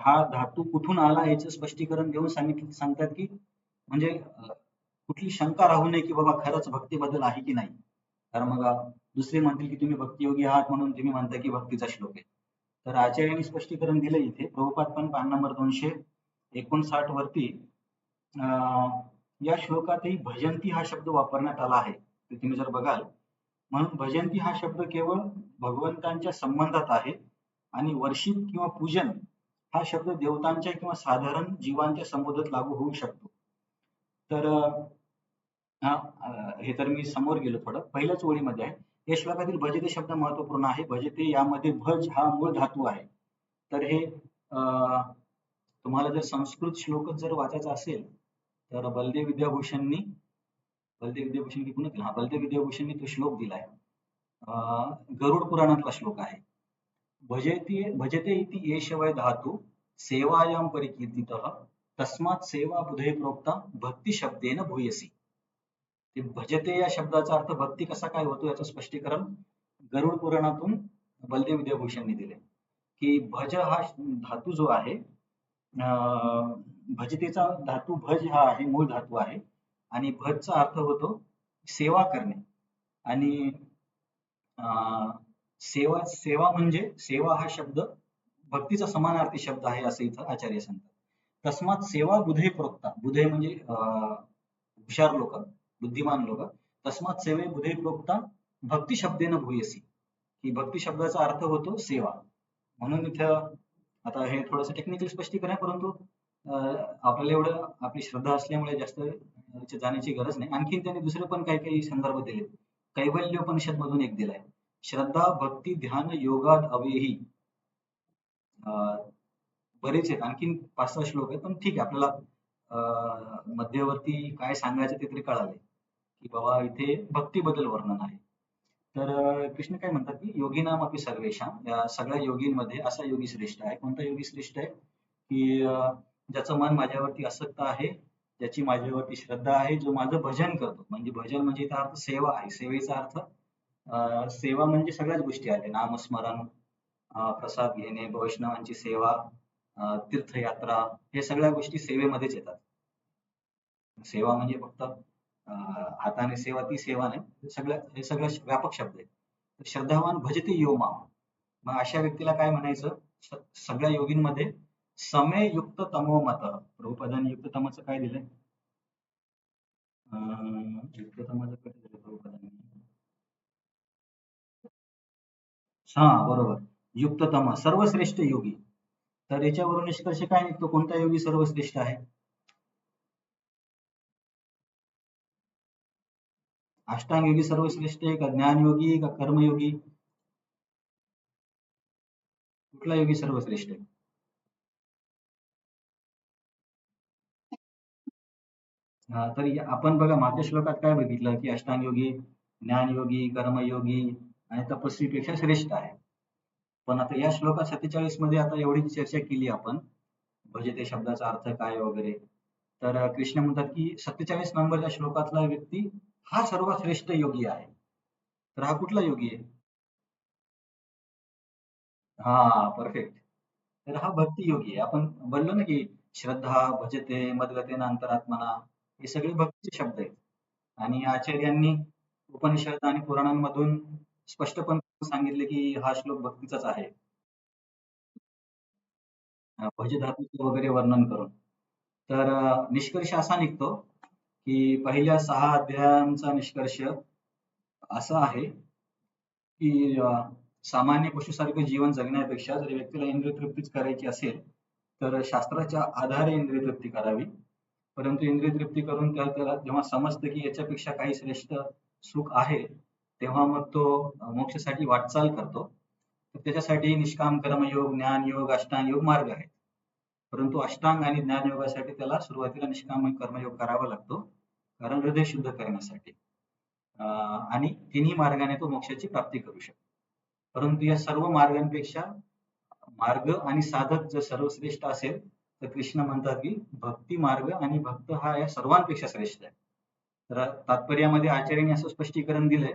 हा धातू कुठून आला याचं स्पष्टीकरण देऊन सांगतात की म्हणजे कुठली शंका राहू नये की बाबा खरंच भक्तीबद्दल आहे की नाही. तर मग दुसरे म्हणतील की तुम्ही भक्तियोगी आहात म्हणून तुम्ही म्हणता की भक्तीचा श्लोक आहे. तर आचार्यांनी स्पष्टीकरण दिलं इथे. प्रभुपाद पण पान नंबर 259 वरती या श्लोकातही भजंती हा शब्द वापरण्यात आला आहे. ते तुम्ही जर बघाल, म्हणून भजंती हा शब्द केवळ भगवंतांच्या संबंधात आहे आणि वर्षित किंवा पूजन हा शब्द देवतांच्या किंवा साधारण जीवांच्या संबोधात लागू होऊ शकतो. तर हे तर मी समोर गेलो थोडं. पहिल्याच ओळीमध्ये आहे. या श्लोकातील भजते शब्द महत्वपूर्ण आहे. भजते यामध्ये भज हा मूळ धातू आहे. तर हे तुम्हाला जर संस्कृत श्लोकच जर वाचायचा असेल तर बलदेव विद्याभूषणनी कुणी दिला? बलदेव विद्याभूषणनी तो श्लोक दिलाय. गरुड पुराणातला श्लोक आहे. भजते इति एष वै धातु सेवायां परिकीर्तितः तस्मात् सेवा बुधे प्रोक्ता भक्ती शब्देन भूयसी. ते भजते या शब्दाचा अर्थ भक्ती कसा काय होतो याचं स्पष्टीकरण गरुड पुराणातून बलदेव विद्याभूषणनी दिले. की भज हा धातू जो आहे, भजतेचा धातू भज हा आहे, मूळ धातू आहे. आणि भजचा अर्थ होतो सेवा करणे. आणि सेवा सेवा म्हणजे सेवा हा शब्द भक्तीचा समानार्थी शब्द आहे असं इथं आचार्य सांगतात. तस्मात सेवा बुधे प्रोक्ता, बुधे म्हणजे हुशार लोक, बुद्धिमान लोक. तस्मात सेवे बुधे प्रोक्ता भक्ती शब्देन भूयसी, की भक्ती शब्दाचा अर्थ होतो सेवा. म्हणून इथं आता हे थोडंसं टेक्निकल स्पष्टीकरण आहे, परंतु आपल्याला एवढं आपली श्रद्धा असल्यामुळे जास्त जाण्याची गरज नाही. आणखीन त्यांनी दुसरे पण काही काही संदर्भ दिले. कैवल्योपनिषद मधून एक दिलाय, श्रद्धा भक्ती ध्यान योगात अवेही. बरेच आहेत, आणखीन 5-6 श्लोक आहेत, पण ठीक आहे आपल्याला मध्यवर्ती काय सांगायचं ते तरी कळाले की बाबा इथे भक्तीबद्दल वर्णन आहे. तर कृष्ण काय म्हणतात की योगिनाम अपि सर्वेषाम, या सगळ्या योगींमध्ये असा योगी श्रेष्ठ आहे. कोणता योगी श्रेष्ठ आहे? की ज्याचं मन माझ्यावरती आसक्त आहे, ज्याची माझ्यावरती श्रद्धा आहे, जो माझं भजन करतो. म्हणजे भजन म्हणजे इथं अर्थ सेवा आहे. सेवेचा अर्थ सेवा म्हणजे सगळ्याच गोष्टी आल्या, नामस्मरण, प्रसाद घेणे, वैष्णवांची सेवा, तीर्थयात्रा, हे सगळ्या गोष्टी सेवेमध्येच येतात. सेवा म्हणजे फक्त हाताने सेवा ती सेवा नाही. हे सगळं व्यापक शब्द आहे. श्रद्धावान भजते यो माम. मग अशा व्यक्तीला काय म्हणायचं? सगळ्या योगींमध्ये समे युक्त तमो मत. प्रभुपादांनी युक्त तमाचं काय दिलंय? युक्त तमाचं काय दिलंय प्रभुपादांनी? हा, बरोबर. युक्त तमा सर्वश्रेष्ठ योगी. तर याच्यावरून निष्कर्ष काय निघतो? कोणता योगी सर्वश्रेष्ठ आहे? अष्टांग योगी सर्वश्रेष्ठ आहे का? ज्ञान योगी का कर्मयोगी? कुठला योगी सर्वश्रेष्ठ आहे? तर आपण बघा मागच्या श्लोकात काय बघितलं की अष्टांग योगी, ज्ञानयोगी, कर्मयोगी आणि तपस्वीपेक्षा श्रेष्ठ आहे. पण आता या श्लोकात 47 मध्ये आता एवढी चर्चा केली आपण, भजते शब्दाचा अर्थ काय वगैरे. तर कृष्ण म्हणतात की 47 नंबरच्या श्लोकातला व्यक्ती हा सर्वात श्रेष्ठ योगी आहे. तर हा कुठला योगी आहे? हा, परफेक्ट. तर हा भक्ती योगी आहे. आपण बोललो ना की श्रद्धा, भजते, मद्गतेन अंतरात्मना, हे सगळे भक्तीचे शब्द आहेत. आणि आचार्यांनी उपनिषद आणि पुराणांमधून स्पष्टपणे सांगितले की हा श्लोक भक्तीचाच आहे. भज धातूचं वगैरे वर्णन करून. तर निष्कर्ष असा निघतो की पहिल्या 6 अध्यायांचा निष्कर्ष असा आहे की सामान्य पशुसारखं जीवन जगण्यापेक्षा जर व्यक्तीला इंद्रिय तृप्तीच करायची असेल तर शास्त्राच्या आधारे इंद्रिय तृप्ती करावी. परंतु इंद्रिय तृप्ती करून त्याला जेव्हा समजतं की याच्यापेक्षा काही श्रेष्ठ सुख आहे, तेव्हा मग तो मोक्षासाठी वाटचाल करतो. तर त्याच्यासाठी निष्काम कर्मयोग, ज्ञानयोग, अष्टांग योग मार्ग आहेत. परंतु अष्टांग आणि ज्ञान योगासाठी त्याला सुरुवातीला निष्काम कर्मयोग करावा लागतो, कारण हृदय शुद्ध करण्यासाठी. आणि तिन्ही मार्गाने तो मोक्षाची प्राप्ती करू शकतो. परंतु या सर्व मार्गांपेक्षा मार्ग आणि साधक जर सर्वश्रेष्ठ असेल तर कृष्ण म्हणतात की भक्ती मार्ग आणि भक्त हा या सर्वांपेक्षा श्रेष्ठ आहे. तर तात्पर्यामध्ये आचार्यांनी असं स्पष्टीकरण दिलंय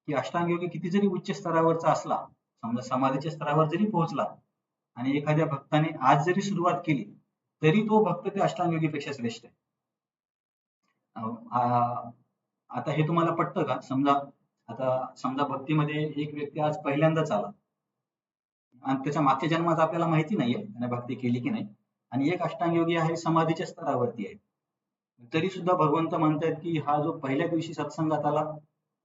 की अष्टांग योगी किती जरी उच्च स्तरावरचा असला, समजा समाधीच्या स्तरावर जरी पोहोचला आणि एखाद्या भक्ताने आज जरी सुरुवात केली तरी तो भक्त त्या अष्टांग योगीपेक्षा श्रेष्ठ आहे. आता हे तुम्हाला पटतं का? समजा भक्तीमध्ये एक व्यक्ती आज पहिल्यांदाच आला आणि त्याच्या मागच्या जन्मात आपल्याला माहिती नाहीये त्याने भक्ती केली की नाही, आणि एक अष्टांग योगी आहे समाधीच्या स्तरावरती आहे, तरी सुद्धा भगवंत म्हणतायत की हा जो पहिल्या दिवशी सत्संगात आला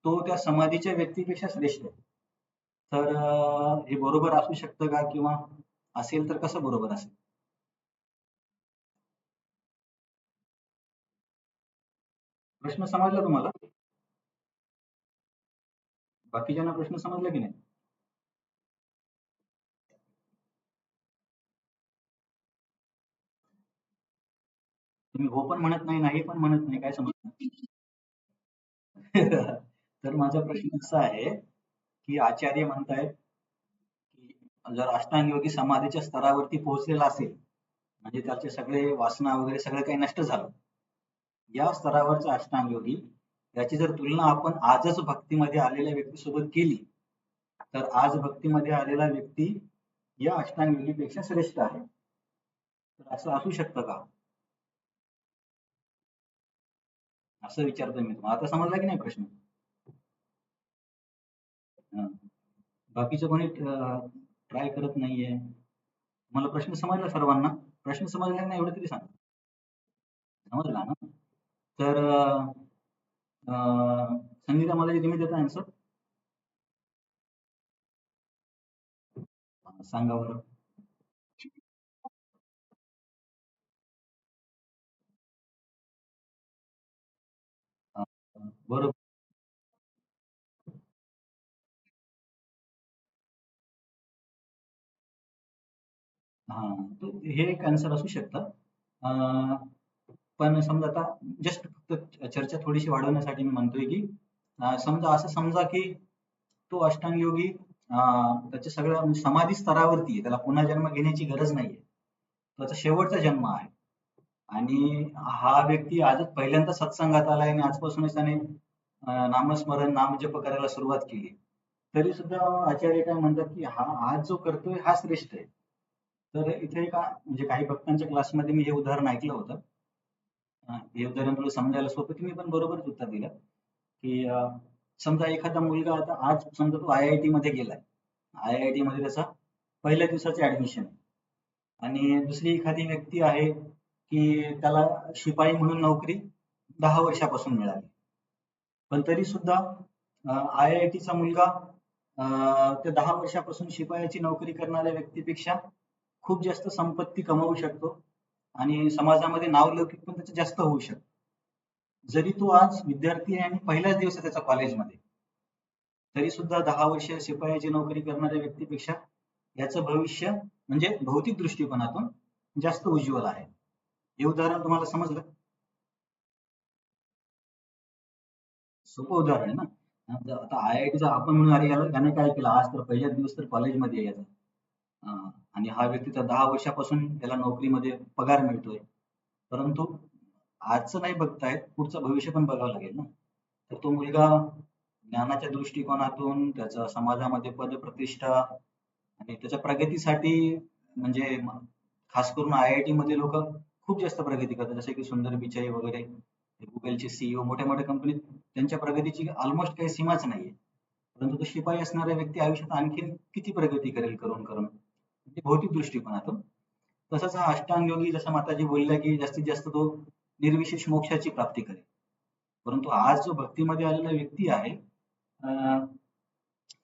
तो त्या समाधीच्या व्यक्तीपेक्षा श्रेष्ठ आहे. तर हे बरोबर असू शकतं का? किंवा असेल तर कसं बरोबर असेल? प्रश्न समजला तुम्हाला? बाकीच्यांना प्रश्न समजला की नाही? तुम्ही हो पण म्हणत नाही, नाही पण म्हणत नाही, काय समजलं? तर माझा प्रश्न असा आहे की आचार्य म्हणतायत की जर अष्टांग योगी समाधीच्या स्तरावरती पोहोचलेला असेल, म्हणजे त्याचे सगळे वासना वगैरे सगळं काही नष्ट झालं, या स्तरावरचा अष्टांग योगी, याची जर तुलना आपण आजच भक्तीमध्ये आलेल्या व्यक्तीसोबत केली तर आज भक्तीमध्ये आलेला व्यक्ती या अष्टांग योगीपेक्षा श्रेष्ठ आहे. तर असं असू शकतं का? असं विचारतोय मी तुम्हाला. आता समजला की नाही प्रश्न? हं. बाकीचं कोणी ट्राय करत नाहीये. मला प्रश्न समजला सर्वांना? प्रश्न समजला की नाही एवढं तरी सांगा. समजला ना? तर संगीता, मला तुम्ही देता आन्सर? सांगा बरं. अ, बरोबर. हां, तर हे एक आन्सर असू शकतं. अ, पण समजा आता जस्ट फक्त चर्चा थोडीशी वाढवण्यासाठी मी म्हणतोय की समजा असं समजा की तो अष्टांग योगी त्याच्या सगळ्या म्हणजे समाधी स्तरावरती आहे. त्याला पुन्हा जन्म घेण्याची गरज नाहीये. त्याचा शेवटचा जन्म आहे. आणि हा व्यक्ती आजच पहिल्यांदा सत्संगात आलाय आणि आजपासूनच त्याने नामस्मरण, नामजप करायला सुरुवात केली. तरी सुद्धा आचार्य काय म्हणतात की हा आज जो करतोय हा श्रेष्ठ आहे. तर इथे का म्हणजे काही भक्तांच्या क्लासमध्ये मी हे उदाहरण ऐकलं होतं. हे उदाहरण तुला समजायला सोपं की मी पण बरोबरच उत्तर दिलं, की समजा एखादा मुलगा आता आज समजा तो IIT मध्ये गेलाय. IIT मध्ये त्याचा पहिल्या दिवसाचे ऍडमिशन आहे आणि दुसरी एखादी व्यक्ती आहे की त्याला शिपाई म्हणून नोकरी 10 वर्षापासून मिळाली. पण तरी सुद्धा IIT चा मुलगा त्या 10 वर्षापासून शिपायाची नोकरी करणाऱ्या व्यक्तीपेक्षा खूप जास्त संपत्ती कमवू शकतो आणि समाजामध्ये नावलौकिक पण त्याचं जास्त होऊ शकतं. जरी तो आज विद्यार्थी आहे आणि पहिलाच दिवस आहे त्याचा कॉलेजमध्ये, तरी सुद्धा 10 वर्ष शिपायाची नोकरी करणाऱ्या व्यक्तीपेक्षा याचं भविष्य म्हणजे भौतिक दृष्टिकोनातून जास्त उज्ज्वल आहे. हे उदाहरण तुम्हाला समजलं? सोपं उदाहरण आहे ना. आता IITचा आपण म्हणून अरे याने काय केलं आज तर पहिल्याच दिवस तर कॉलेजमध्ये आहे याचा. आणि हा व्यक्ती तर 10 वर्षापासून त्याला नोकरीमध्ये पगार मिळतोय. परंतु आजचं नाही बघतायत, पुढचं भविष्य पण बघावं लागेल ना. तर तो मुलगा ज्ञानाच्या दृष्टिकोनातून त्याचा समाजामध्ये पदप्रतिष्ठा आणि त्याच्या प्रगतीसाठी म्हणजे खास करून IIT मध्ये लोक खूप जास्त प्रगती करतात. जसे की सुंदर पिचाई वगैरे गुगलचे CEO मोठ्या मोठ्या कंपनीत त्यांच्या प्रगतीची ऑलमोस्ट काही सीमाच नाहीये. परंतु तो शिपाई असणारा व्यक्ती आयुष्यात आणखीन किती प्रगती करेल करून करून म्हणजे भौतिक दृष्टिकोनातून. तसंच हा अष्टांग योगी जसं माताजी बोलल्या की जास्तीत जास्त तो निर्विशेष मोक्षाची प्राप्ती करेल. परंतु आज जो भक्तीमध्ये आलेला व्यक्ती आहे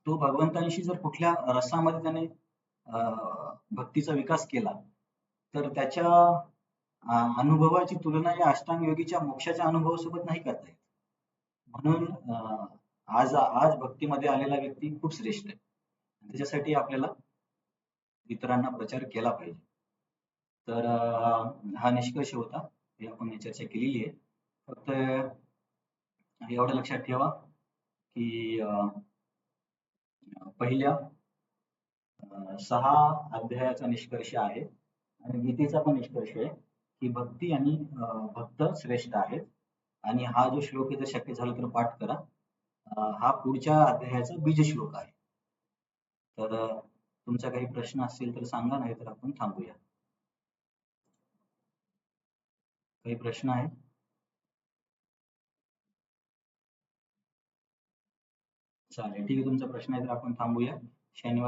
तो भगवंतांशी जर कुठल्या रसामध्ये त्याने भक्तीचा विकास केला तर त्याच्या अनुभवाची तुलना या अष्टांग योगीच्या मोक्षाच्या अनुभवासोबत नाही करता येत. म्हणून आज आज भक्तीमध्ये आलेला व्यक्ती खूप श्रेष्ठ आहे. त्याच्यासाठी आपल्याला इतरांना प्रचार केला पाहिजे. तर हा निष्कर्ष होता. हे आपण चर्चा केलेली आहे. फक्त एवढं लक्षात ठेवा की पहिल्या 6 अध्यायाचा निष्कर्ष आहे आणि गीतेचा पण निष्कर्ष आहे की भक्ती आणि भक्त श्रेष्ठ आहेत आणि हा जो श्लोक आहे जर शक्य झालं तर पाठ करा. हा पुढच्या अध्यायाचा बीज श्लोक आहे. तर तुमचा काही प्रश्न असेल तर सांगा, नाही तर आपण थांबूया. काही प्रश्न आहे? चालेल, ठीक आहे. तुमचा प्रश्न आहे तर आपण थांबूया. शनिवार